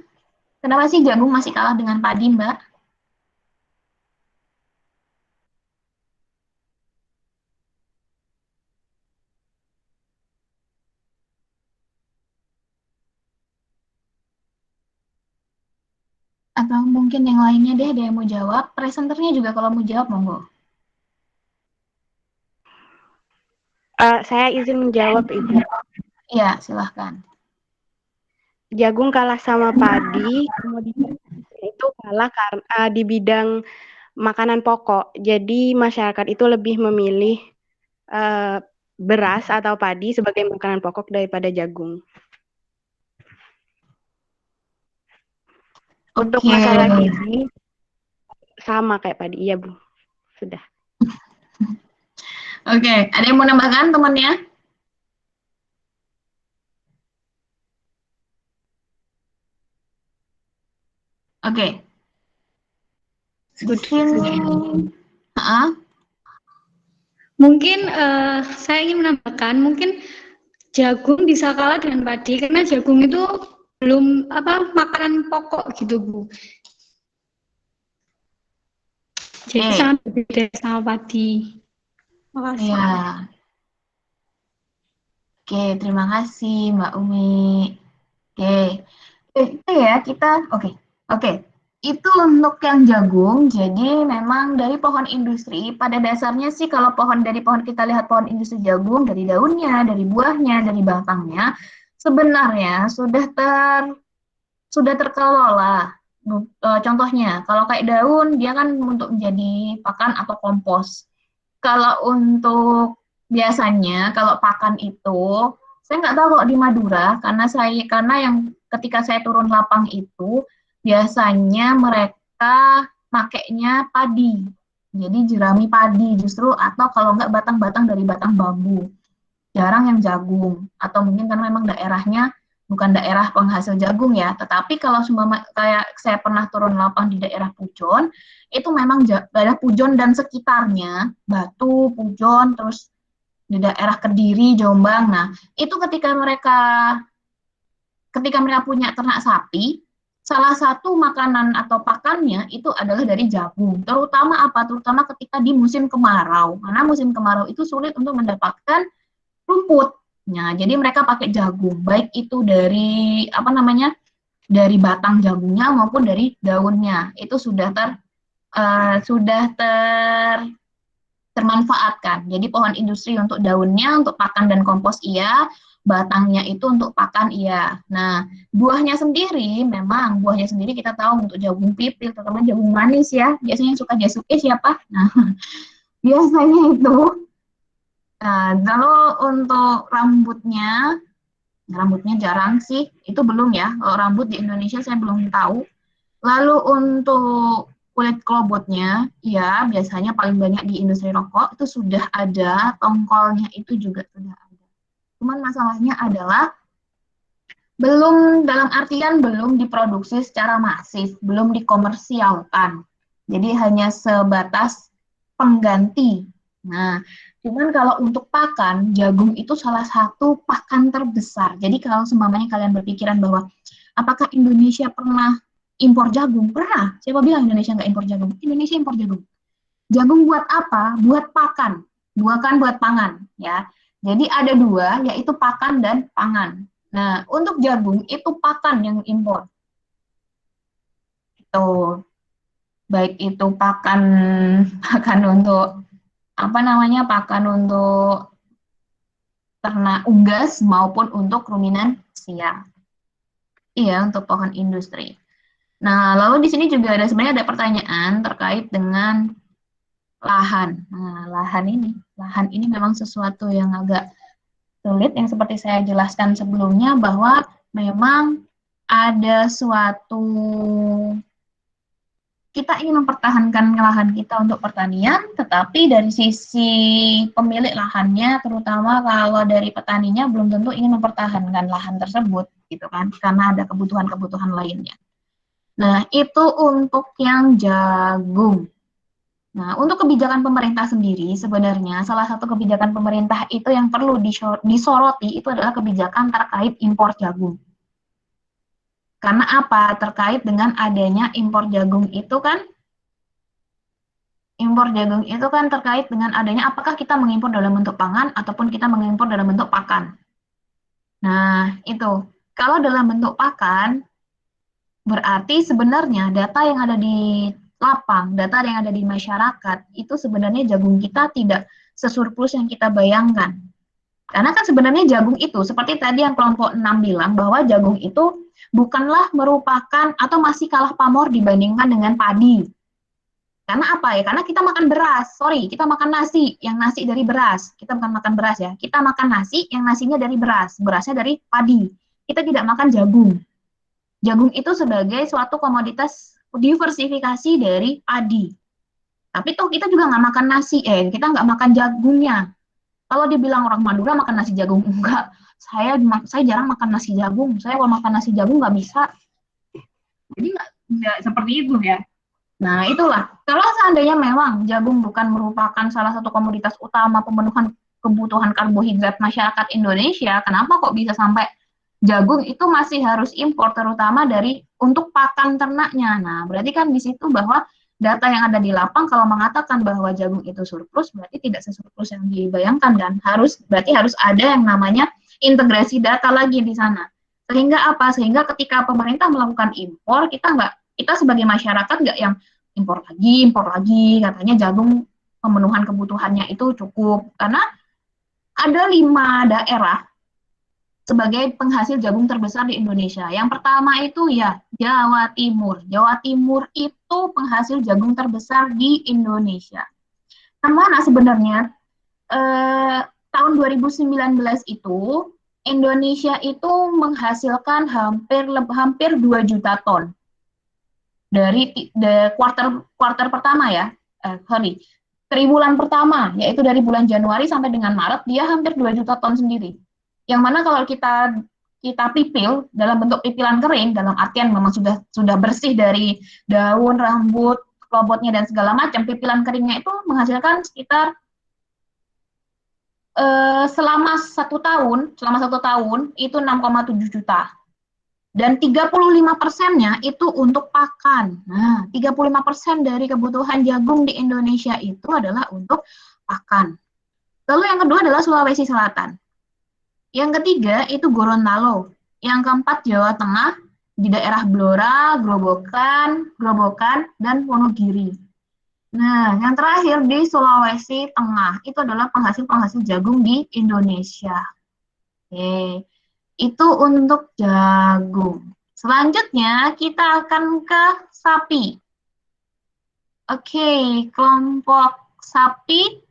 kenapa sih jagung masih kalah dengan padi, Mbak? Atau mungkin yang lainnya deh, ada yang mau jawab. Presenternya juga kalau mau jawab, monggo. Saya izin menjawab, Ibu. Iya, silahkan. Jagung kalah sama padi, komoditas itu kalah karena di bidang makanan pokok. Jadi masyarakat itu lebih memilih beras atau padi sebagai makanan pokok daripada jagung. Untuk masalah gizi sama kayak padi, iya Bu. Sudah. Oke, ada yang mau nambahkan temannya? Oke. Mungkin saya ingin menambahkan, mungkin jagung bisa kalah dengan padi karena jagung itu belum makanan pokok gitu, Bu. Jadi Oke. sangat berbeda sama padi. Makasih. Iya. Oke, terima kasih Mbak Umi. Oke. Itu ya Oke. Itu untuk yang jagung. Jadi memang dari pohon industri pada dasarnya sih kalau dari pohon kita lihat pohon industri jagung dari daunnya, dari buahnya, dari batangnya sebenarnya sudah terkelola. Contohnya, kalau kayak daun dia kan untuk menjadi pakan atau kompos. Kalau untuk biasanya kalau pakan itu saya nggak tahu kok di Madura karena yang ketika saya turun lapang itu biasanya mereka pakainya padi. Jadi jerami padi justru atau kalau nggak batang-batang dari batang bambu. Jarang yang jagung atau mungkin karena memang daerahnya bukan daerah penghasil jagung ya, tetapi kalau kayak saya pernah turun lapang di daerah Pujon, itu memang daerah Pujon dan sekitarnya, Batu, Pujon, terus di daerah Kediri, Jombang. Nah, itu ketika mereka punya ternak sapi, salah satu makanan atau pakannya itu adalah dari jagung. Terutama apa? Terutama ketika di musim kemarau. Karena musim kemarau itu sulit untuk mendapatkan rumput. Nah, jadi mereka pakai jagung, baik itu dari dari batang jagungnya maupun dari daunnya. Itu sudah termanfaatkan. Jadi pohon industri untuk daunnya, untuk pakan dan kompos iya, batangnya itu untuk pakan iya. Nah, buahnya sendiri kita tahu untuk jagung pipil, terutama jagung manis ya. Biasanya yang suka jasuke siapa? Nah, biasanya itu. Nah, kalau untuk rambutnya jarang sih, itu belum ya. Kalau rambut di Indonesia saya belum tahu. Lalu untuk kulit klobotnya, ya biasanya paling banyak di industri rokok itu sudah ada, tongkolnya itu juga sudah ada. Cuman masalahnya adalah dalam artian belum diproduksi secara masif, belum dikomersialkan. Jadi hanya sebatas pengganti. Nah, cuman kalau untuk pakan, jagung itu salah satu pakan terbesar. Jadi kalau seumpamanya kalian berpikiran bahwa apakah Indonesia pernah impor jagung? Pernah. Siapa bilang Indonesia nggak impor jagung? Indonesia impor jagung. Jagung buat apa? Buat pakan. Bukan buat pangan. Ya. Jadi ada dua, yaitu pakan dan pangan. Nah, untuk jagung itu pakan yang impor. Itu baik itu pakan untuk pakan untuk ternak unggas maupun untuk ruminan siang. Iya, untuk pohon industri. Nah, lalu di sini juga sebenarnya ada pertanyaan terkait dengan lahan. Nah, lahan ini memang sesuatu yang agak sulit yang seperti saya jelaskan sebelumnya bahwa memang ada suatu kita ingin mempertahankan lahan kita untuk pertanian, tetapi dari sisi pemilik lahannya, terutama kalau dari petaninya belum tentu ingin mempertahankan lahan tersebut, gitu kan, karena ada kebutuhan-kebutuhan lainnya. Nah, itu untuk yang jagung. Nah, untuk kebijakan pemerintah sendiri, sebenarnya salah satu kebijakan pemerintah itu yang perlu disoroti itu adalah kebijakan terkait impor jagung. Karena apa? Terkait dengan adanya impor jagung itu kan terkait dengan adanya apakah kita mengimpor dalam bentuk pangan ataupun kita mengimpor dalam bentuk pakan. Nah, itu. Kalau dalam bentuk pakan, berarti sebenarnya data yang ada di lapang, data yang ada di masyarakat, itu sebenarnya jagung kita tidak sesurplus yang kita bayangkan. Karena kan sebenarnya jagung itu, seperti tadi yang kelompok 6 bilang, bahwa jagung itu bukanlah merupakan atau masih kalah pamor dibandingkan dengan padi. Karena apa ya? Karena kita makan beras, kita makan nasi, yang nasi dari beras. Kita bukan makan beras ya, kita makan nasi, yang nasinya dari beras, berasnya dari padi. Kita tidak makan jagung. Jagung itu sebagai suatu komoditas diversifikasi dari padi. Tapi toh kita juga nggak makan nasi, kita nggak makan jagungnya. Kalau dibilang orang Madura makan nasi jagung, enggak. Saya jarang makan nasi jagung. Saya kalau makan nasi jagung nggak bisa. Jadi nggak seperti itu ya. Nah, itulah. Kalau seandainya memang jagung bukan merupakan salah satu komoditas utama pemenuhan kebutuhan karbohidrat masyarakat Indonesia, kenapa kok bisa sampai jagung itu masih harus impor, terutama untuk pakan ternaknya. Nah, berarti kan di situ bahwa data yang ada di lapang kalau mengatakan bahwa jagung itu surplus, berarti tidak sesurplus yang dibayangkan, dan berarti harus ada yang namanya integrasi data lagi di sana. Sehingga apa? Sehingga ketika pemerintah melakukan impor, kita sebagai masyarakat nggak yang impor lagi, katanya jagung pemenuhan kebutuhannya itu cukup. Karena ada 5 daerah sebagai penghasil jagung terbesar di Indonesia. Yang pertama itu ya Jawa Timur. Jawa Timur itu penghasil jagung terbesar di Indonesia. Yang mana sebenarnya tahun 2019 itu Indonesia itu menghasilkan hampir 2 juta ton dari kuartal pertama ya, triwulan pertama, yaitu dari bulan Januari sampai dengan Maret, dia hampir 2 juta ton sendiri. Yang mana kalau kita pipil dalam bentuk pipilan kering, dalam artian memang sudah bersih dari daun, rambut, klobotnya dan segala macam, pipilan keringnya itu menghasilkan sekitar selama satu tahun itu 6,7 juta. Dan 35%-nya itu untuk pakan. Nah, 35% dari kebutuhan jagung di Indonesia itu adalah untuk pakan. Lalu yang kedua adalah Sulawesi Selatan. Yang ketiga itu Gorontalo. Yang keempat Jawa Tengah di daerah Blora, Grobogan, dan Wonogiri. Nah, yang terakhir di Sulawesi Tengah itu adalah penghasil jagung di Indonesia. Oke, itu untuk jagung. Selanjutnya kita akan ke sapi. Oke, kelompok sapi.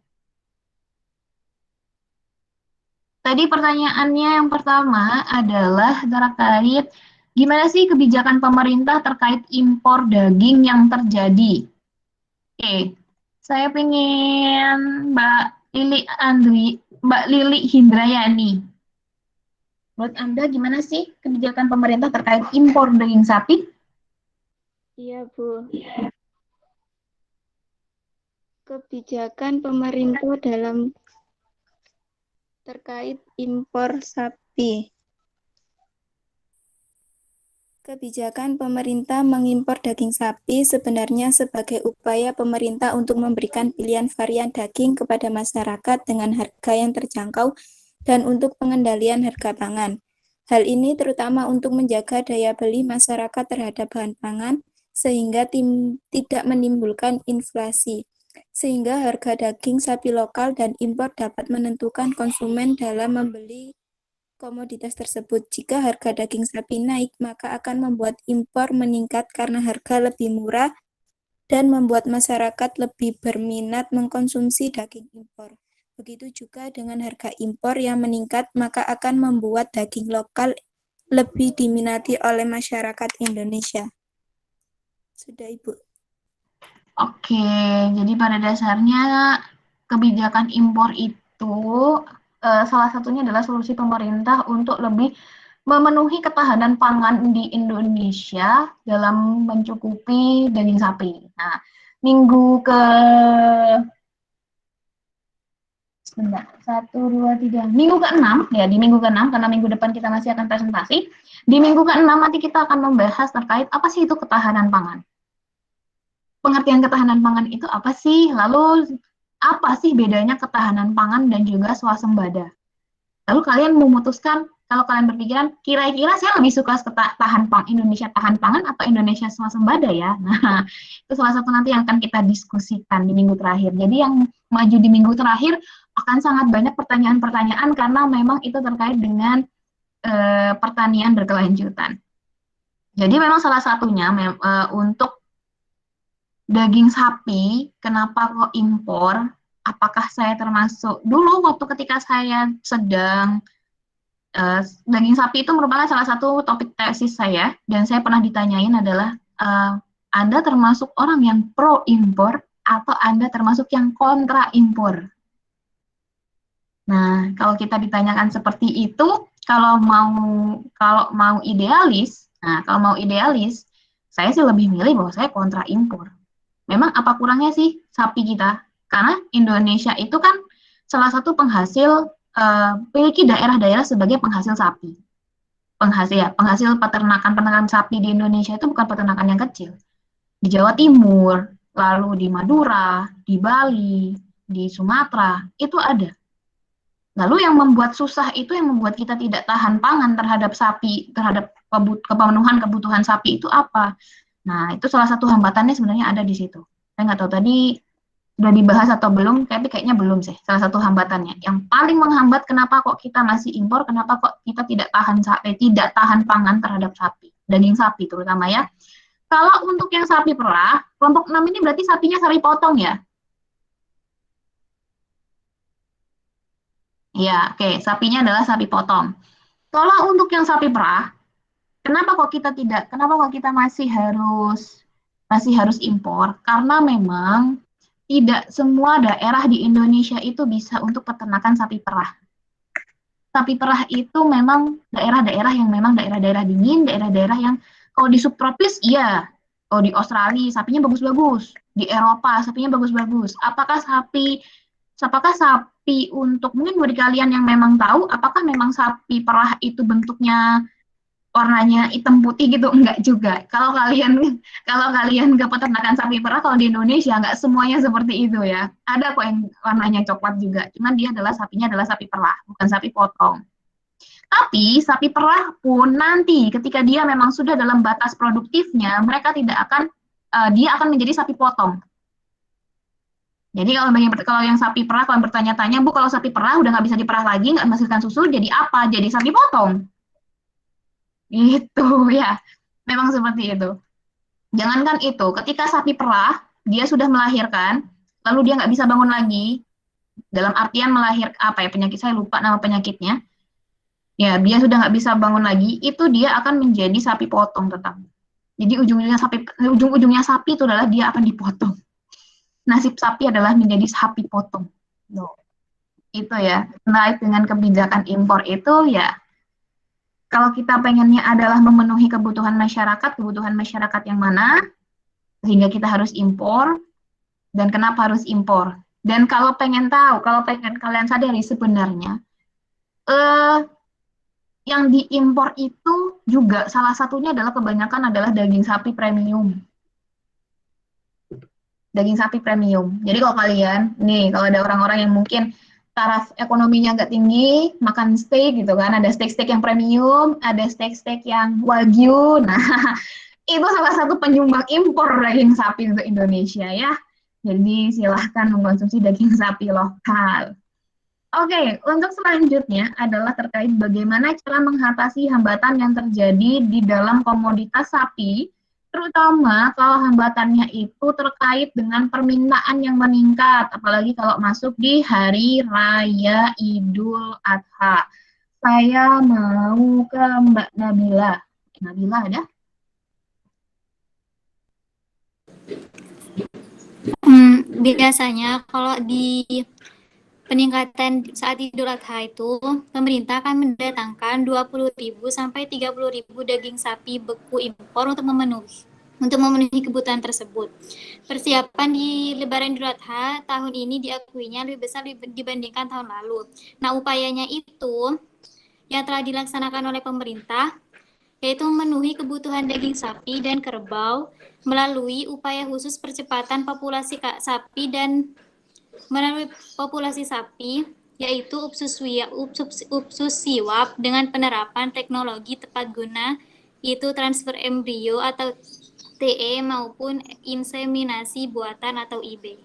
Tadi pertanyaannya yang pertama adalah terkait gimana sih kebijakan pemerintah terkait impor daging yang terjadi. Oke, saya pengen Mbak Lili Hindrayani. Menurut Anda gimana sih kebijakan pemerintah terkait impor daging sapi? Iya, Bu. Kebijakan pemerintah dalam terkait impor sapi. Kebijakan pemerintah mengimpor daging sapi sebenarnya sebagai upaya pemerintah untuk memberikan pilihan varian daging kepada masyarakat dengan harga yang terjangkau dan untuk pengendalian harga pangan. Hal ini terutama untuk menjaga daya beli masyarakat terhadap bahan pangan sehingga tidak menimbulkan inflasi. Sehingga harga daging sapi lokal dan impor dapat menentukan konsumen dalam membeli komoditas tersebut. Jika harga daging sapi naik, maka akan membuat impor meningkat karena harga lebih murah dan membuat masyarakat lebih berminat mengkonsumsi daging impor. Begitu juga dengan harga impor yang meningkat, maka akan membuat daging lokal lebih diminati oleh masyarakat Indonesia. Sudah, Ibu. Oke, jadi pada dasarnya kebijakan impor itu salah satunya adalah solusi pemerintah untuk lebih memenuhi ketahanan pangan di Indonesia dalam mencukupi daging sapi. Nah, minggu ke-6 ya, di minggu ke-6 karena minggu depan kita masih akan presentasi. Di minggu ke-6 nanti kita akan membahas terkait apa sih itu ketahanan pangan. Pengertian ketahanan pangan itu apa sih? Lalu apa sih bedanya ketahanan pangan dan juga swasembada? Lalu kalian memutuskan, kalau kalian berpikiran, kira-kira saya lebih suka Indonesia tahan pangan atau Indonesia swasembada ya? Nah, itu salah satu nanti yang akan kita diskusikan di minggu terakhir. Jadi yang maju di minggu terakhir akan sangat banyak pertanyaan-pertanyaan karena memang itu terkait dengan pertanian berkelanjutan. Jadi memang salah satunya untuk daging sapi, kenapa kok impor? Apakah saya termasuk dulu waktu ketika saya sedang daging sapi itu merupakan salah satu topik tesis saya dan saya pernah ditanyain adalah Anda termasuk orang yang pro impor atau Anda termasuk yang kontra impor? Nah, kalau kita ditanyakan seperti itu, kalau mau idealis, saya sih lebih milih bahwa saya kontra impor. Memang apa kurangnya sih sapi kita? Karena Indonesia itu kan salah satu penghasil, memiliki daerah-daerah sebagai penghasil sapi. Penghasil peternakan sapi di Indonesia itu bukan peternakan yang kecil. Di Jawa Timur, lalu di Madura, di Bali, di Sumatera, itu ada. Lalu yang membuat susah itu, yang membuat kita tidak tahan pangan terhadap sapi, terhadap pemenuhan kebutuhan sapi itu apa? Nah, itu salah satu hambatannya sebenarnya ada di situ. Saya nggak tahu tadi udah dibahas atau belum, tapi kayaknya belum sih. Salah satu hambatannya. Yang paling menghambat kenapa kok kita masih impor, kenapa kok kita tidak tahan pangan terhadap sapi, daging sapi terutama ya. Kalau untuk yang sapi perah, kelompok 6 ini berarti sapinya sapi potong ya? Ya, oke, sapinya adalah sapi potong. Kalau untuk yang sapi perah, kenapa kok kita masih harus impor? Karena memang tidak semua daerah di Indonesia itu bisa untuk peternakan sapi perah. Sapi perah itu memang daerah-daerah yang memang daerah-daerah dingin, daerah-daerah yang kalau di subtropis iya, kalau di Australia sapinya bagus-bagus, di Eropa sapinya bagus-bagus. Apakah sapi untuk mungkin bagi kalian yang memang tahu, apakah memang sapi perah itu bentuknya warnanya hitam putih gitu? Enggak juga. Kalau kalian nggak peternakan sapi perah, kalau di Indonesia nggak semuanya seperti itu ya. Ada kok yang warnanya coklat juga. Cuman sapinya adalah sapi perah, bukan sapi potong. Tapi sapi perah pun nanti ketika dia memang sudah dalam batas produktifnya, dia akan menjadi sapi potong. Jadi kalau yang sapi perah, kalau bertanya-tanya, Bu, kalau sapi perah udah nggak bisa diperah lagi, nggak menghasilkan susu, jadi apa? Jadi sapi potong. Gitu ya, memang seperti itu. Jangankan itu, ketika sapi perah, dia sudah melahirkan, lalu dia nggak bisa bangun lagi, dalam artian penyakit, saya lupa nama penyakitnya, ya dia sudah nggak bisa bangun lagi, itu dia akan menjadi sapi potong tetap. Jadi ujung-ujungnya sapi itu adalah dia akan dipotong. Nasib sapi adalah menjadi sapi potong. Itu ya, terkait dengan kebijakan impor itu ya, kalau kita pengennya adalah memenuhi kebutuhan masyarakat yang mana, sehingga kita harus impor, dan kenapa harus impor. Dan kalau pengen kalian sadari sebenarnya, yang diimpor itu juga salah satunya adalah kebanyakan adalah daging sapi premium. Daging sapi premium. Jadi kalau ada orang-orang yang mungkin taraf ekonominya nggak tinggi, makan steak gitu kan, ada steak-steak yang premium, ada steak-steak yang wagyu, nah itu salah satu penyumbang impor daging sapi untuk Indonesia ya. Jadi silahkan mengkonsumsi daging sapi lokal. Oke, untuk selanjutnya adalah terkait bagaimana cara mengatasi hambatan yang terjadi di dalam komoditas sapi, terutama kalau hambatannya itu terkait dengan permintaan yang meningkat, apalagi kalau masuk di Hari Raya Idul Adha. Saya mau ke Mbak Nabila. Nabila ada? Biasanya kalau di peningkatan saat Idul Adha itu, pemerintah akan mendatangkan 20.000 sampai 30.000 daging sapi beku impor untuk memenuhi kebutuhan tersebut. Persiapan di Lebaran Idul Adha tahun ini diakuinya lebih besar dibandingkan tahun lalu. Nah, upayanya itu yang telah dilaksanakan oleh pemerintah, yaitu memenuhi kebutuhan daging sapi dan kerbau melalui upaya khusus percepatan populasi sapi dan melalui populasi sapi, yaitu upsus siwap dengan penerapan teknologi tepat guna, yaitu transfer embrio atau TE maupun inseminasi buatan atau IB.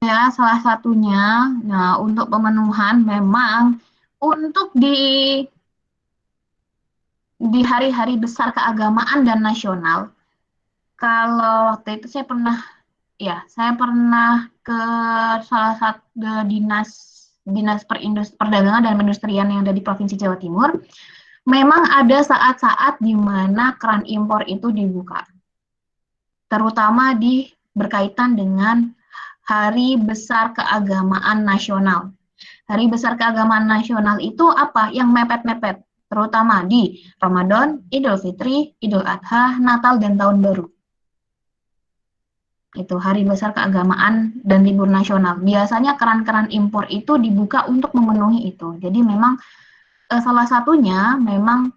Ya, salah satunya, nah untuk pemenuhan memang untuk di hari-hari besar keagamaan dan nasional, kalau waktu itu saya pernah ke salah satu dinas perdagangan dan perindustrian yang ada di Provinsi Jawa Timur, memang ada saat-saat di mana keran impor itu dibuka, terutama berkaitan dengan Hari Besar Keagamaan Nasional. Hari Besar Keagamaan Nasional itu apa? Yang mepet-mepet, terutama di Ramadan, Idul Fitri, Idul Adha, Natal, dan Tahun Baru. Itu Hari Besar Keagamaan dan libur nasional. Biasanya keran-keran impor itu dibuka untuk memenuhi itu. Jadi memang salah satunya memang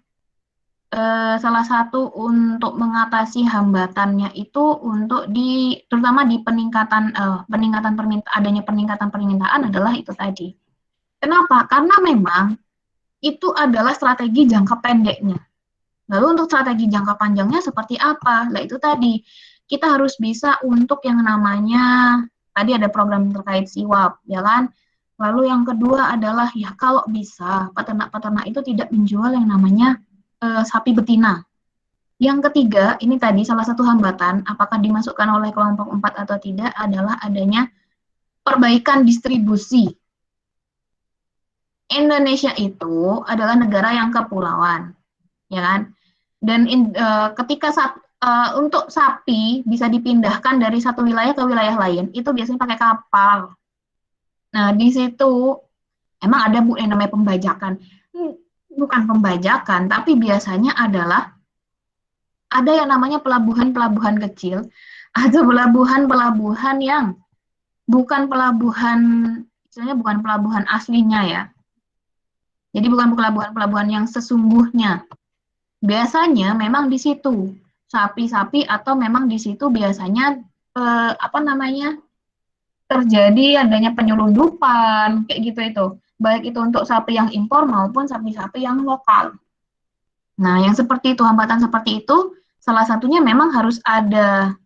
salah satu untuk mengatasi hambatannya itu untuk terutama di peningkatan adanya peningkatan permintaan adalah itu tadi. Kenapa? Karena memang itu adalah strategi jangka pendeknya. Lalu untuk strategi jangka panjangnya seperti apa? Nah itu tadi, kita harus bisa untuk yang namanya, tadi ada program terkait SIWAP, ya kan? Lalu yang kedua adalah, ya kalau bisa, peternak-peternak itu tidak menjual yang namanya sapi betina. Yang ketiga, ini tadi salah satu hambatan, apakah dimasukkan oleh kelompok 4 atau tidak, adalah adanya perbaikan distribusi. Indonesia itu adalah negara yang kepulauan, ya kan? Dan ketika untuk sapi bisa dipindahkan dari satu wilayah ke wilayah lain, itu biasanya pakai kapal. Nah, di situ emang ada yang namanya pembajakan. Bukan pembajakan, tapi biasanya adalah ada yang namanya pelabuhan-pelabuhan kecil, atau pelabuhan-pelabuhan yang bukan pelabuhan, istilahnya bukan pelabuhan aslinya ya. Jadi bukan pelabuhan-pelabuhan yang sesungguhnya. Biasanya memang di situ sapi-sapi atau memang di situ biasanya terjadi adanya penyelundupan kayak gitu itu. Baik itu untuk sapi yang impor maupun sapi-sapi yang lokal. Nah, yang seperti itu, hambatan seperti itu, salah satunya memang harus ada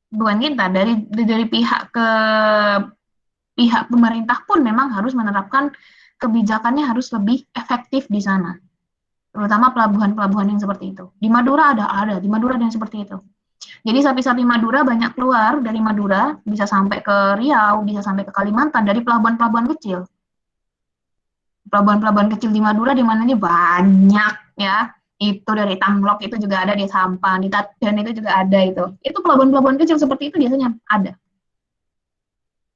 bukan kita dari pihak pemerintah pun memang harus menerapkan kebijakannya harus lebih efektif di sana. Terutama pelabuhan-pelabuhan yang seperti itu. Di Madura di Madura ada yang seperti itu. Jadi sapi-sapi Madura banyak keluar dari Madura, bisa sampai ke Riau, bisa sampai ke Kalimantan, dari pelabuhan-pelabuhan kecil. Pelabuhan-pelabuhan kecil di Madura di mana ini banyak ya. Itu dari Tanglok itu juga ada, di Sampang, di Tadan itu juga ada itu. Itu pelabuhan-pelabuhan kecil seperti itu biasanya ada.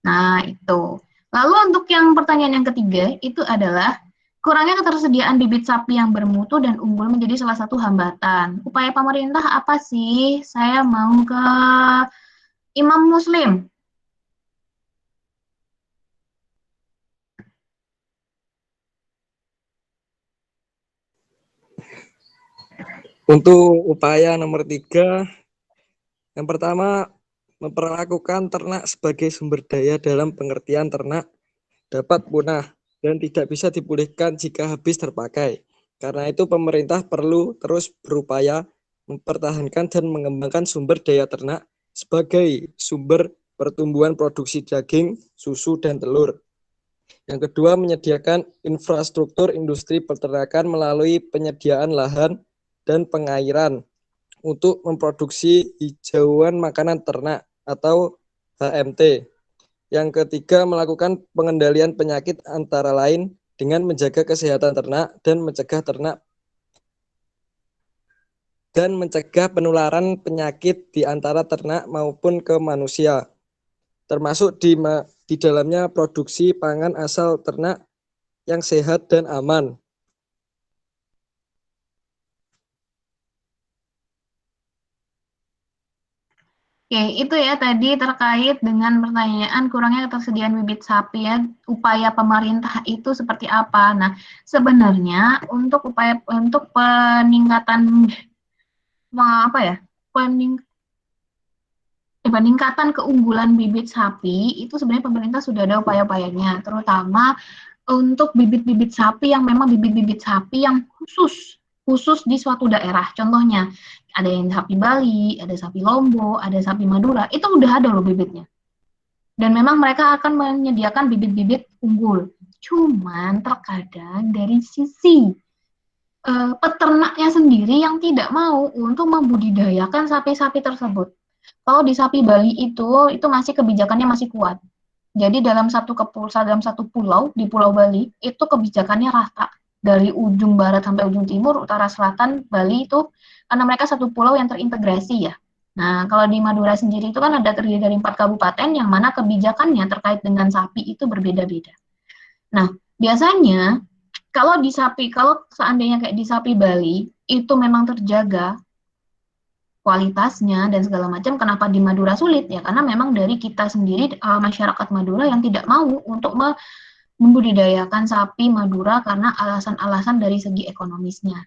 Nah, itu. Lalu untuk yang pertanyaan yang ketiga itu adalah kurangnya ketersediaan bibit sapi yang bermutu dan unggul menjadi salah satu hambatan. Upaya pemerintah apa sih? Saya mau ke Imam Muslim. Untuk upaya nomor 3, yang pertama, memperlakukan ternak sebagai sumber daya dalam pengertian ternak dapat punah dan tidak bisa dipulihkan jika habis terpakai. Karena itu pemerintah perlu terus berupaya mempertahankan dan mengembangkan sumber daya ternak sebagai sumber pertumbuhan produksi daging, susu, dan telur. Yang kedua, menyediakan infrastruktur industri peternakan melalui penyediaan lahan dan pengairan untuk memproduksi hijauan makanan ternak atau HMT. Yang ketiga, melakukan pengendalian penyakit antara lain dengan menjaga kesehatan ternak dan mencegah penularan penyakit di antara ternak maupun ke manusia, termasuk di dalamnya produksi pangan asal ternak yang sehat dan aman. Oke, itu ya tadi terkait dengan pertanyaan kurangnya ketersediaan bibit sapi ya, upaya pemerintah itu seperti apa. Nah, sebenarnya untuk peningkatan peningkatan keunggulan bibit sapi itu sebenarnya pemerintah sudah ada upaya-upayanya, terutama untuk bibit-bibit sapi yang memang bibit-bibit sapi yang khusus di suatu daerah. Contohnya, ada yang sapi Bali, ada sapi Lombok, ada sapi Madura, itu udah ada loh bibitnya. Dan memang mereka akan menyediakan bibit-bibit unggul. Cuman terkadang dari sisi peternaknya sendiri yang tidak mau untuk membudidayakan sapi-sapi tersebut. Kalau di sapi Bali itu masih kebijakannya masih kuat. Jadi dalam satu pulau di Pulau Bali itu kebijakannya rata dari ujung barat sampai ujung timur, utara, selatan Bali itu karena mereka satu pulau yang terintegrasi ya. Nah, kalau di Madura sendiri itu kan ada terdiri dari 4 kabupaten yang mana kebijakannya terkait dengan sapi itu berbeda-beda. Nah, biasanya kalau seandainya kayak di sapi Bali itu memang terjaga kualitasnya dan segala macam, kenapa di Madura sulit ya? Karena memang dari kita sendiri masyarakat Madura yang tidak mau untuk membudidayakan sapi Madura karena alasan-alasan dari segi ekonomisnya.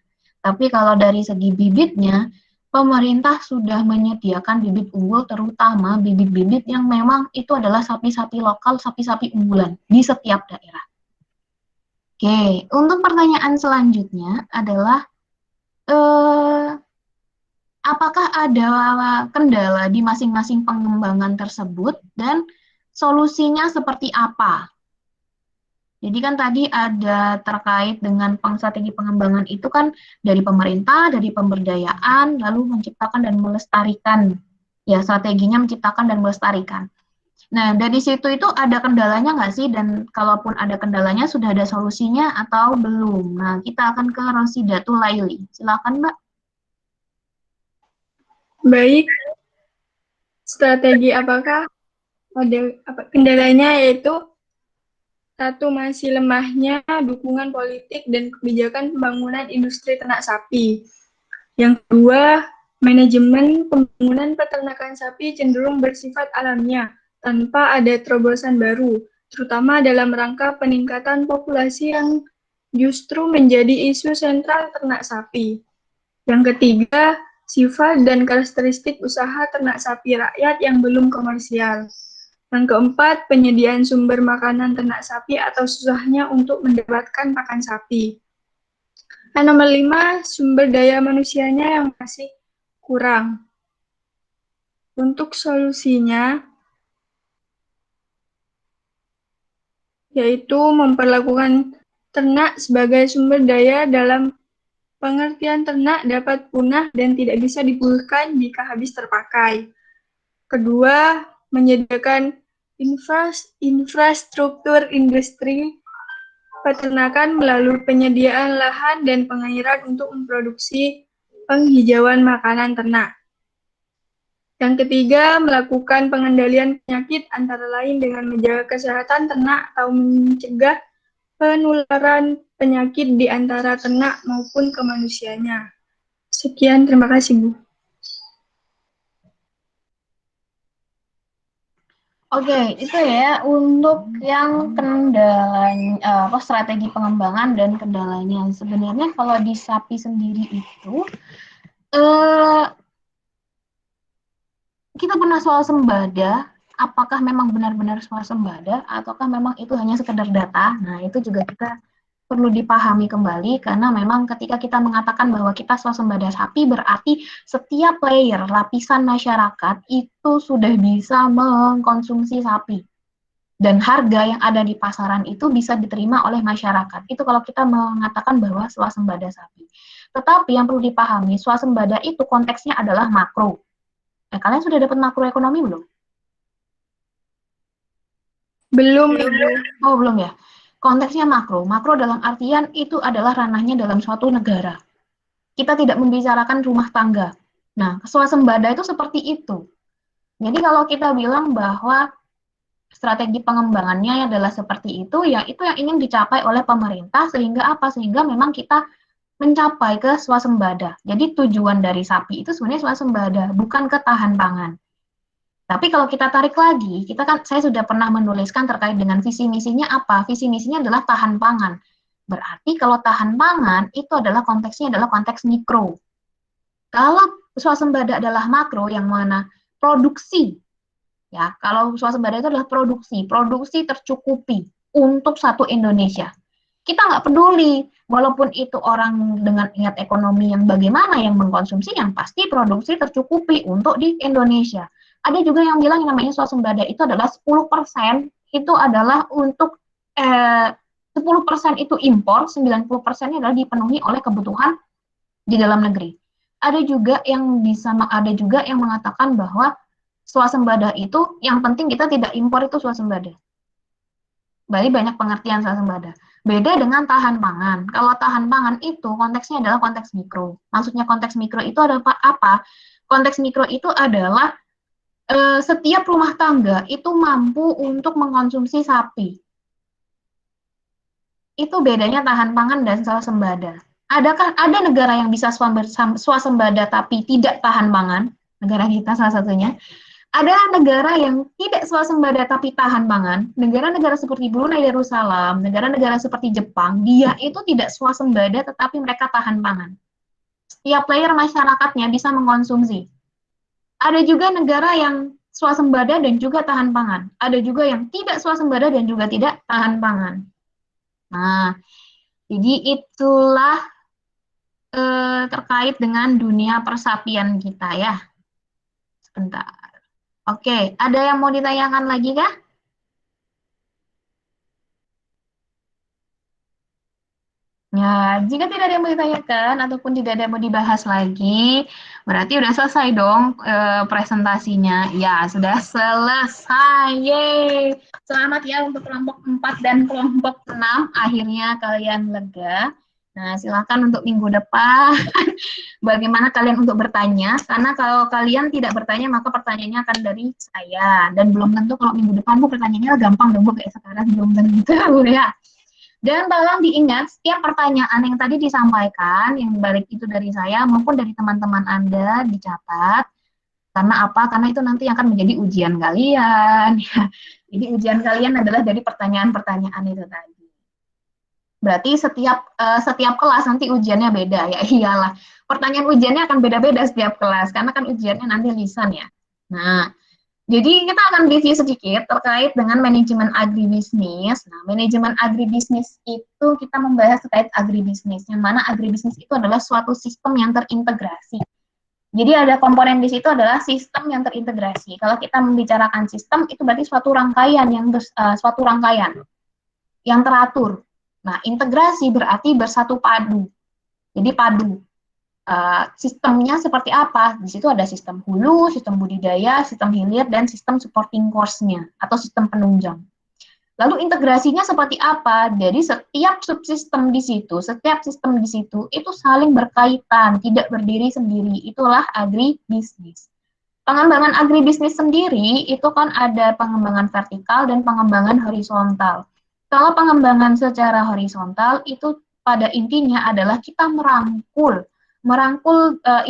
Tapi kalau dari segi bibitnya, pemerintah sudah menyediakan bibit unggul, terutama bibit-bibit yang memang itu adalah sapi-sapi lokal, sapi-sapi unggulan di setiap daerah. Oke, untuk pertanyaan selanjutnya adalah apakah ada kendala di masing-masing pengembangan tersebut dan solusinya seperti apa? Jadi kan tadi ada terkait dengan strategi pengembangan itu kan dari pemerintah, dari pemberdayaan, lalu menciptakan dan melestarikan. Ya, strateginya menciptakan dan melestarikan. Nah, dari situ itu ada kendalanya nggak sih? Dan kalaupun ada kendalanya, sudah ada solusinya atau belum? Nah, kita akan ke Rosidatul Laili. Silakan, Mbak. Baik, strategi apakah ada kendalanya, yaitu satu, masih lemahnya dukungan politik dan kebijakan pembangunan industri ternak sapi. Yang kedua, manajemen pembangunan peternakan sapi cenderung bersifat alamiah tanpa ada terobosan baru, terutama dalam rangka peningkatan populasi yang justru menjadi isu sentral ternak sapi. Yang ketiga, sifat dan karakteristik usaha ternak sapi rakyat yang belum komersial. Yang keempat, penyediaan sumber makanan ternak sapi atau susahnya untuk mendapatkan pakan sapi. Dan nomor 5, sumber daya manusianya yang masih kurang. Untuk solusinya, yaitu memperlakukan ternak sebagai sumber daya dalam pengertian ternak dapat punah dan tidak bisa dipulihkan jika habis terpakai. Kedua, menyediakan infrastruktur industri peternakan melalui penyediaan lahan dan pengairan untuk memproduksi penghijauan makanan ternak. Yang ketiga, melakukan pengendalian penyakit antara lain dengan menjaga kesehatan ternak atau mencegah penularan penyakit di antara ternak maupun ke manusianya. Sekian, terima kasih, Bu. Oke, itu ya untuk yang kendalanya strategi pengembangan dan kendalanya. Sebenarnya kalau di sapi sendiri itu kita pernah swasembada, apakah memang benar-benar swasembada ataukah memang itu hanya sekedar data? Nah, itu juga kita perlu dipahami kembali karena memang ketika kita mengatakan bahwa kita swasembada sapi berarti setiap layer lapisan masyarakat itu sudah bisa mengkonsumsi sapi dan harga yang ada di pasaran itu bisa diterima oleh masyarakat. Itu kalau kita mengatakan bahwa swasembada sapi. Tetapi yang perlu dipahami, swasembada itu konteksnya adalah makro. Kalian sudah dapat makroekonomi belum? Belum. Oh, belum ya. Konteksnya makro. Makro dalam artian itu adalah ranahnya dalam suatu negara. Kita tidak membicarakan rumah tangga. Nah, swasembada itu seperti itu. Jadi kalau kita bilang bahwa strategi pengembangannya adalah seperti itu, ya itu yang ingin dicapai oleh pemerintah sehingga apa? Sehingga memang kita mencapai ke swasembada. Jadi tujuan dari sapi itu sebenarnya swasembada, bukan ketahan pangan. Tapi kalau kita tarik lagi, saya sudah pernah menuliskan terkait dengan visi misinya apa? Visi misinya adalah tahan pangan. Berarti kalau tahan pangan itu adalah konteksnya adalah konteks mikro. Kalau swasembada adalah makro yang mana produksi, ya kalau swasembada itu adalah produksi tercukupi untuk satu Indonesia. Kita nggak peduli, walaupun itu orang dengan niat ekonomi yang bagaimana yang mengkonsumsi, yang pasti produksi tercukupi untuk di Indonesia. Ada juga yang bilang yang namanya swasembada itu adalah 10% itu adalah untuk 10% itu impor, 90% adalah dipenuhi oleh kebutuhan di dalam negeri. Ada juga yang mengatakan bahwa swasembada itu yang penting kita tidak impor itu swasembada. Berarti banyak pengertian swasembada. Beda dengan tahan pangan. Kalau tahan pangan itu konteksnya adalah konteks mikro. Maksudnya konteks mikro itu adalah apa? Konteks mikro itu adalah setiap rumah tangga itu mampu untuk mengkonsumsi sapi. Itu bedanya tahan pangan dan swasembada. Adakah ada negara yang bisa swasembada tapi tidak tahan pangan? Negara kita salah satunya. Ada negara yang tidak swasembada tapi tahan pangan, negara-negara seperti Brunei Darussalam, negara-negara seperti Jepang, dia itu tidak swasembada tetapi mereka tahan pangan. Setiap layer masyarakatnya bisa mengkonsumsi. Ada juga negara yang swasembada dan juga tahan pangan. Ada juga yang tidak swasembada dan juga tidak tahan pangan. Nah, jadi itulah terkait dengan dunia persapian kita ya. Sebentar. Oke, ada yang mau ditanyakan lagi kah? Ya, jika tidak ada yang mau ditanyakan ataupun tidak ada yang mau dibahas lagi, berarti udah selesai dong presentasinya. Ya, sudah selesai. Yeay. Selamat ya untuk kelompok 4 dan kelompok 6. Akhirnya kalian lega. Nah, silakan untuk minggu depan bagaimana kalian untuk bertanya, karena kalau kalian tidak bertanya maka pertanyaannya akan dari saya, dan belum tentu kalau minggu depan Bu pertanyaannya gampang dong Bu, kayak sekarang belum tentu ya. Dan tolong diingat, setiap pertanyaan yang tadi disampaikan, yang balik itu dari saya maupun dari teman-teman Anda dicatat. Karena apa? Karena itu nanti akan menjadi ujian kalian. Jadi ujian kalian adalah dari pertanyaan-pertanyaan itu tadi. Berarti setiap kelas nanti ujiannya beda ya. Iyalah, pertanyaan ujiannya akan beda-beda setiap kelas karena kan ujiannya nanti lisan ya. Nah, jadi kita akan review sedikit terkait dengan manajemen agribisnis. Nah, manajemen agribisnis itu kita membahas terkait agribisnis, yang mana agribisnis itu adalah suatu sistem yang terintegrasi. Jadi ada komponen di situ adalah sistem yang terintegrasi. Kalau kita membicarakan sistem itu berarti suatu rangkaian yang teratur. Nah, integrasi berarti bersatu padu. Jadi padu. Sistemnya seperti apa? Di situ ada sistem hulu, sistem budidaya, sistem hilir, dan sistem supporting course-nya atau sistem penunjang. Lalu integrasinya seperti apa? Jadi setiap subsistem di situ, setiap sistem di situ itu saling berkaitan, tidak berdiri sendiri. Itulah agribisnis. Pengembangan agribisnis sendiri itu kan ada pengembangan vertikal dan pengembangan horizontal. Kalau pengembangan secara horizontal itu pada intinya adalah kita merangkul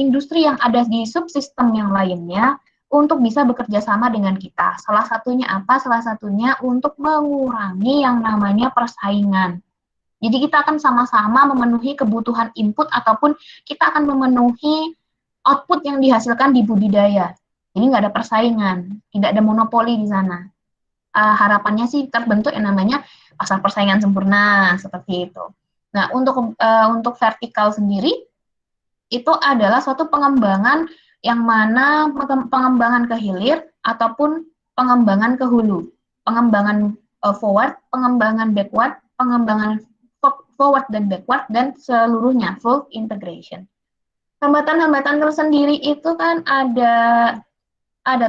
industri yang ada di subsistem yang lainnya untuk bisa bekerja sama dengan kita. Salah satunya apa? Salah satunya untuk mengurangi yang namanya persaingan. Jadi kita akan sama-sama memenuhi kebutuhan input ataupun kita akan memenuhi output yang dihasilkan di budidaya. Jadi nggak ada persaingan, tidak ada monopoli di sana. Harapannya sih terbentuk yang namanya pasar persaingan sempurna seperti itu. Nah, untuk vertikal sendiri itu adalah suatu pengembangan yang mana pengembangan ke hilir ataupun pengembangan ke hulu, pengembangan forward, pengembangan backward, pengembangan forward dan backward, dan seluruhnya full integration. Hambatan-hambatan tersendiri itu kan ada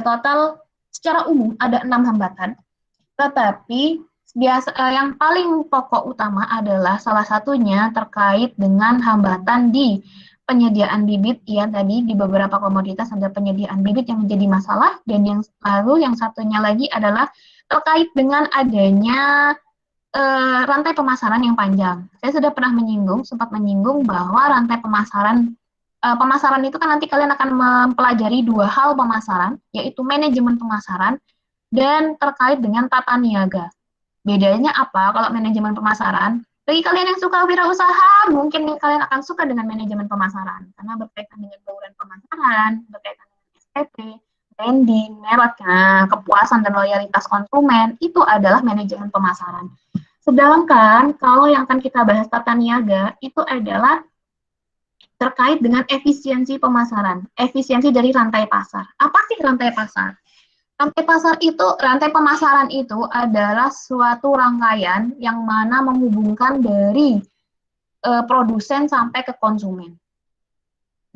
total secara umum ada 6 hambatan, tetapi yang paling pokok utama adalah salah satunya terkait dengan hambatan di penyediaan bibit, ya tadi di beberapa komoditas ada penyediaan bibit yang menjadi masalah, dan yang satunya lagi adalah terkait dengan adanya rantai pemasaran yang panjang. Saya sudah pernah sempat menyinggung bahwa rantai pemasaran itu kan nanti kalian akan mempelajari 2 hal pemasaran, yaitu manajemen pemasaran dan terkait dengan tata niaga. Bedanya apa kalau manajemen pemasaran? Bagi kalian yang suka wirausaha, mungkin kalian akan suka dengan manajemen pemasaran, karena berkaitan dengan bauran pemasaran, berkaitan dengan SPP, branding, merek, kepuasan dan loyalitas konsumen, itu adalah manajemen pemasaran. Sedangkan kalau yang akan kita bahas tata niaga, itu adalah terkait dengan efisiensi pemasaran, efisiensi dari rantai pasar. Apa sih rantai pasar? Rantai pemasaran itu adalah suatu rangkaian yang mana menghubungkan dari produsen sampai ke konsumen.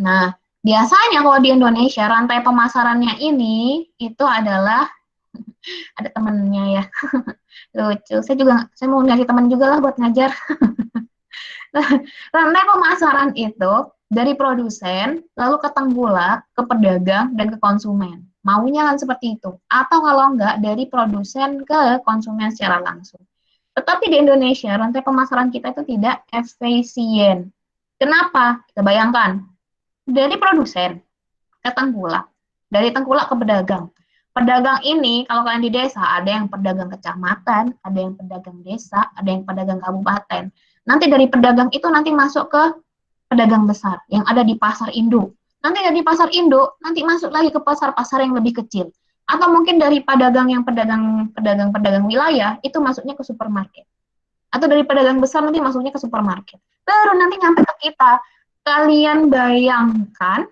Nah, biasanya kalau di Indonesia rantai pemasarannya ini itu adalah ada temennya ya, lucu. Saya mau nyari teman juga lah buat ngajar. Nah, rantai pemasaran itu dari produsen lalu ke tengkulak, ke pedagang, dan ke konsumen. Maunya kan seperti itu. Atau kalau enggak, dari produsen ke konsumen secara langsung. Tetapi di Indonesia, rantai pemasaran kita itu tidak efisien. Kenapa? Kita bayangkan. Dari produsen ke tengkulak, dari tengkulak ke pedagang. Pedagang ini, kalau kalian di desa, ada yang pedagang kecamatan, ada yang pedagang desa, ada yang pedagang kabupaten. Nanti dari pedagang itu nanti masuk ke pedagang besar yang ada di pasar induk. Nanti dari pasar induk, nanti masuk lagi ke pasar-pasar yang lebih kecil. Atau mungkin dari pedagang yang pedagang wilayah, itu masuknya ke supermarket. Atau dari pedagang besar nanti masuknya ke supermarket. Baru nanti nyampe ke kita. Kalian bayangkan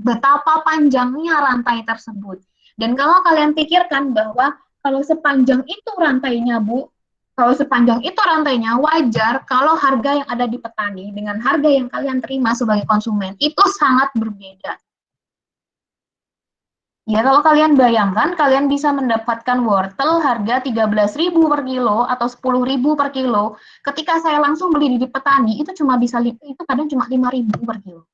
betapa panjangnya rantai tersebut. Dan kalau kalian pikirkan bahwa kalau sepanjang itu rantainya, Bu, kalau sepanjang itu rantainya, wajar kalau harga yang ada di petani dengan harga yang kalian terima sebagai konsumen itu sangat berbeda. Ya, kalau kalian bayangkan, kalian bisa mendapatkan wortel harga 13.000 per kilo atau 10.000 per kilo. Ketika saya langsung beli di petani, itu kadang cuma 5.000 per kilo.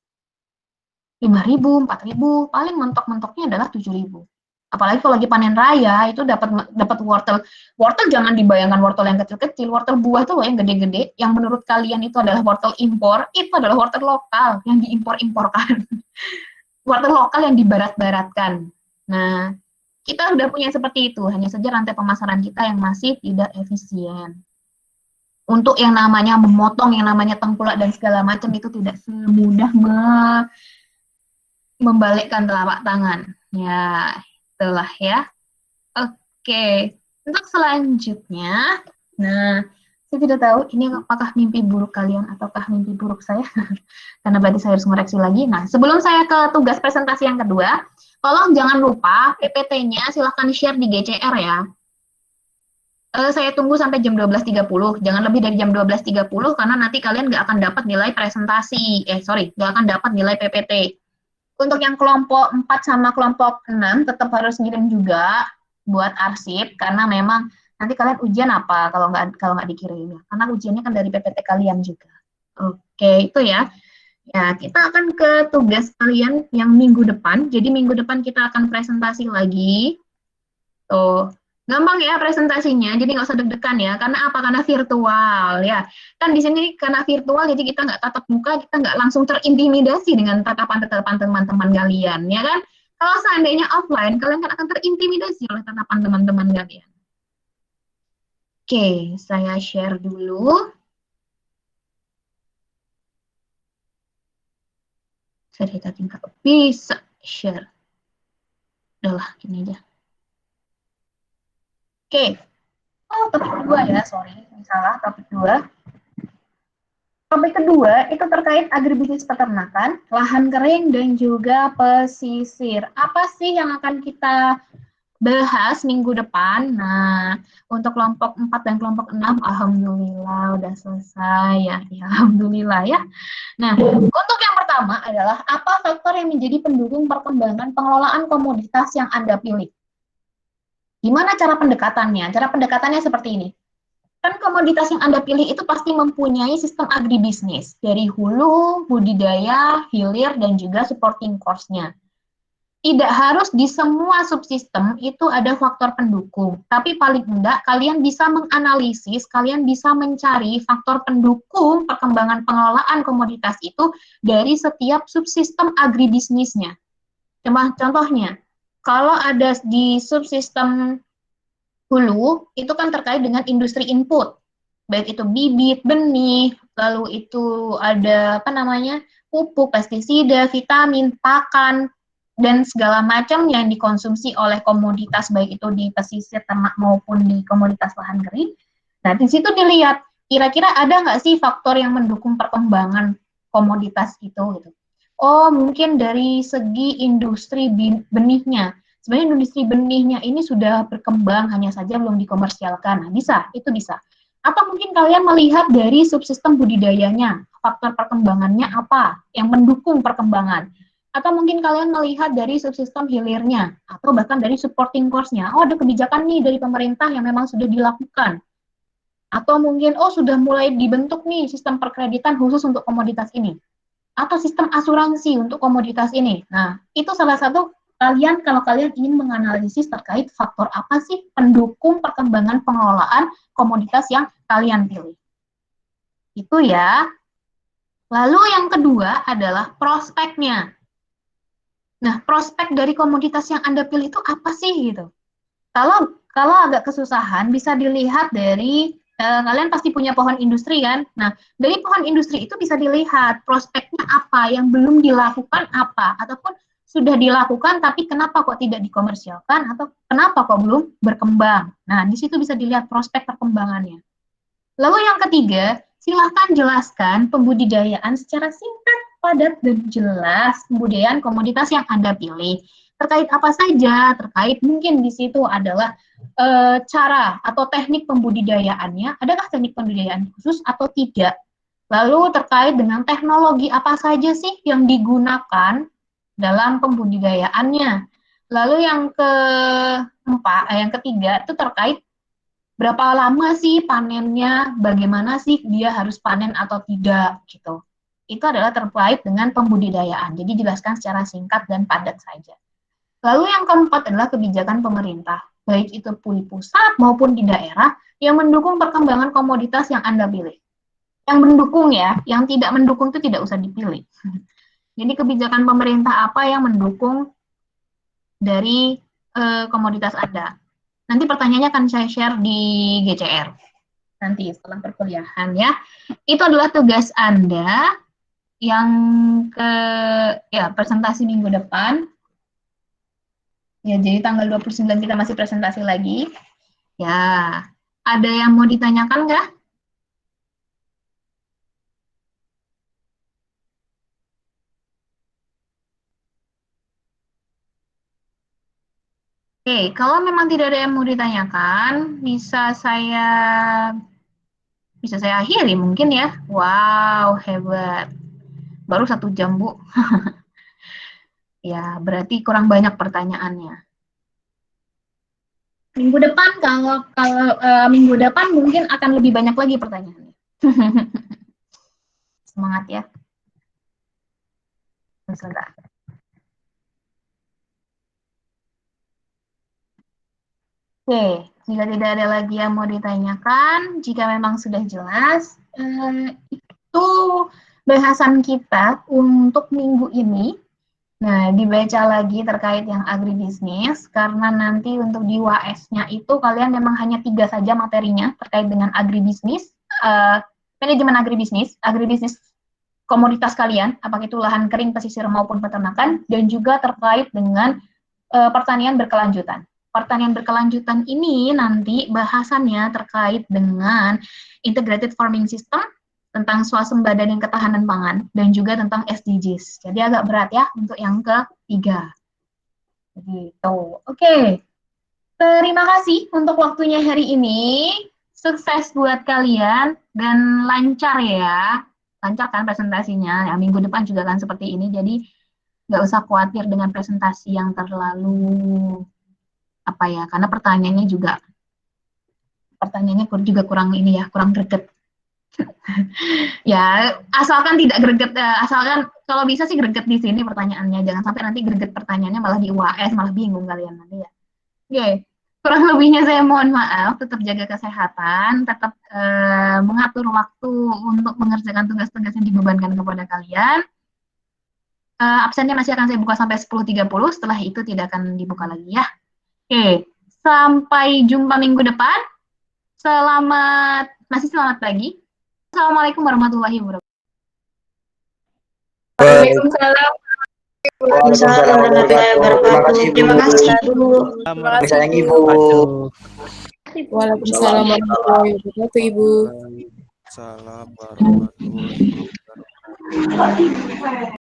5.000, 4.000, paling mentok-mentoknya adalah 7.000. Apalagi kalau lagi panen raya, itu dapat wortel. Wortel jangan dibayangkan wortel yang kecil-kecil, wortel buah tuh loh yang gede-gede, yang menurut kalian itu adalah wortel impor, itu adalah wortel lokal yang diimpor-imporkan. Wortel lokal yang dibarat-baratkan. Nah, kita sudah punya seperti itu, hanya saja rantai pemasaran kita yang masih tidak efisien. Untuk yang namanya memotong, yang namanya tengkulak dan segala macam itu tidak semudah membalikkan telapak tangan. Ya, itulah ya. Oke, untuk selanjutnya, nah, saya tidak tahu ini apakah mimpi buruk kalian ataukah mimpi buruk saya, karena berarti saya harus ngoreksi lagi. Nah, sebelum saya ke tugas presentasi yang kedua, tolong jangan lupa PPT-nya silahkan share di GCR ya. Saya tunggu sampai jam 12.30, jangan lebih dari jam 12.30 karena nanti kalian nggak akan dapat nilai presentasi, nggak akan dapat nilai PPT. Untuk yang kelompok 4 sama kelompok 6 tetap harus ngirim juga buat arsip karena memang nanti kalian ujian apa kalau nggak dikirim ya. Karena ujiannya kan dari PPT kalian juga. Oke, itu ya. Ya, kita akan ke tugas kalian yang minggu depan. Jadi minggu depan kita akan presentasi lagi. Tuh. Gampang ya presentasinya, jadi nggak usah deg-degan ya. Karena apa? Karena virtual ya. Kan di sini karena virtual, jadi kita nggak tatap muka, kita nggak langsung terintimidasi dengan tatapan-tatapan teman-teman kalian, ya kan? Kalau seandainya offline, kalian kan akan terintimidasi oleh tatapan teman-teman kalian. Oke, saya share dulu. Saya tadi nggak bisa share. Udahlah, gini aja. Oke, topik kedua ya, sorry, salah, topik kedua. Topik kedua itu terkait agribisnis peternakan, lahan kering, dan juga pesisir. Apa sih yang akan kita bahas minggu depan? Nah, untuk kelompok 4 dan kelompok 6, alhamdulillah udah selesai ya, alhamdulillah ya. Nah, untuk yang pertama adalah apa faktor yang menjadi pendukung perkembangan pengelolaan komoditas yang Anda pilih? Gimana cara pendekatannya? Cara pendekatannya seperti ini. Kan komoditas yang Anda pilih itu pasti mempunyai sistem agribisnis. Dari hulu, budidaya, hilir, dan juga supporting cost-nya. Tidak harus di semua subsistem itu ada faktor pendukung. Tapi paling enggak, kalian bisa menganalisis, kalian bisa mencari faktor pendukung perkembangan pengelolaan komoditas itu dari setiap subsistem agribisnisnya. Contohnya, kalau ada di subsistem hulu, itu kan terkait dengan industri input, baik itu bibit, benih, lalu itu ada pupuk, pestisida, vitamin, pakan, dan segala macam yang dikonsumsi oleh komoditas, baik itu di pesisir ternak maupun di komoditas lahan kering. Nah, di situ dilihat, kira-kira ada nggak sih faktor yang mendukung perkembangan komoditas itu gitu. Oh, mungkin dari segi industri benihnya. Sebenarnya industri benihnya ini sudah berkembang, hanya saja belum dikomersialkan. Nah, itu bisa. Atau mungkin kalian melihat dari subsistem budidayanya, faktor perkembangannya apa yang mendukung perkembangan. Atau mungkin kalian melihat dari subsistem hilirnya, atau bahkan dari supporting cost-nya. Oh, ada kebijakan nih dari pemerintah yang memang sudah dilakukan. Atau mungkin, sudah mulai dibentuk nih sistem perkreditan khusus untuk komoditas ini. Atau sistem asuransi untuk komoditas ini. Nah, itu salah satu kalau kalian ingin menganalisis terkait faktor apa sih pendukung perkembangan pengelolaan komoditas yang kalian pilih. Itu ya. Lalu yang kedua adalah prospeknya. Nah, prospek dari komoditas yang Anda pilih itu apa sih gitu? Kalau agak kesusahan bisa dilihat dari kalian pasti punya pohon industri kan? Nah, dari pohon industri itu bisa dilihat prospeknya apa, yang belum dilakukan apa, ataupun sudah dilakukan tapi kenapa kok tidak dikomersialkan atau kenapa kok belum berkembang. Nah, di situ bisa dilihat prospek perkembangannya. Lalu yang ketiga, silakan jelaskan pembudidayaan secara singkat, padat, dan jelas pembudidayaan komoditas yang Anda pilih. Terkait apa saja? Terkait mungkin di situ adalah cara atau teknik pembudidayaannya, adakah teknik pembudidayaan khusus atau tidak? Lalu terkait dengan teknologi apa saja sih yang digunakan dalam pembudidayaannya? Lalu yang ketiga itu terkait berapa lama sih panennya, bagaimana sih dia harus panen atau tidak gitu. Itu adalah terkait dengan pembudidayaan. Jadi jelaskan secara singkat dan padat saja. Lalu yang keempat adalah kebijakan pemerintah, baik itu di pusat maupun di daerah yang mendukung perkembangan komoditas yang Anda pilih. Yang mendukung ya, yang tidak mendukung itu tidak usah dipilih. Jadi kebijakan pemerintah apa yang mendukung dari komoditas Anda. Nanti pertanyaannya akan saya share di GCR nanti setelah perkuliahan ya. Itu adalah tugas Anda yang presentasi minggu depan. Ya, jadi tanggal 29 kita masih presentasi lagi. Ya, ada yang mau ditanyakan nggak? Oke, kalau memang tidak ada yang mau ditanyakan, bisa saya akhiri mungkin ya. Wow, hebat. Baru 1 jam, Bu. Ya, berarti kurang banyak pertanyaannya. Minggu depan, kalau minggu depan mungkin akan lebih banyak lagi pertanyaannya. Semangat ya. Sebentar. Oke, jika tidak ada lagi yang mau ditanyakan, jika memang sudah jelas, itu bahasan kita untuk minggu ini. Nah, dibaca lagi terkait yang agribisnis, karena nanti untuk di UAS-nya itu kalian memang hanya 3 saja materinya terkait dengan agribisnis, manajemen agribisnis komoditas kalian, apakah itu lahan kering, pesisir maupun peternakan, dan juga terkait dengan pertanian berkelanjutan. Pertanian berkelanjutan ini nanti bahasannya terkait dengan integrated farming system, tentang swasembada dan ketahanan pangan, dan juga tentang SDGs. Jadi agak berat ya untuk yang ketiga. Gitu. Oke. Terima kasih untuk waktunya hari ini. Sukses buat kalian dan lancar ya. Lancar kan presentasinya. Ya, minggu depan juga kan seperti ini. Jadi nggak usah khawatir dengan presentasi yang terlalu karena pertanyaannya juga kurang kurang greget. Ya, asalkan tidak greget, asalkan kalau bisa sih greget di sini pertanyaannya, jangan sampai nanti greget pertanyaannya malah di UAS, malah bingung kalian nanti ya. Oke, kurang lebihnya saya mohon maaf, tetap jaga kesehatan, tetap mengatur waktu untuk mengerjakan tugas-tugas yang dibebankan kepada kalian. Absennya masih akan saya buka sampai 10.30, setelah itu tidak akan dibuka lagi ya. Oke, sampai jumpa minggu depan. Selamat pagi. Assalamualaikum warahmatullahi wabarakatuh. Waalaikumsalam. Waalaikumsalam warahmatullahi wabarakatuh. Terima kasih Bu. Sayang Ibu. Waalaikumsalam warahmatullahi wabarakatuh Ibu. Waalaikumsalam warahmatullahi wabarakatuh.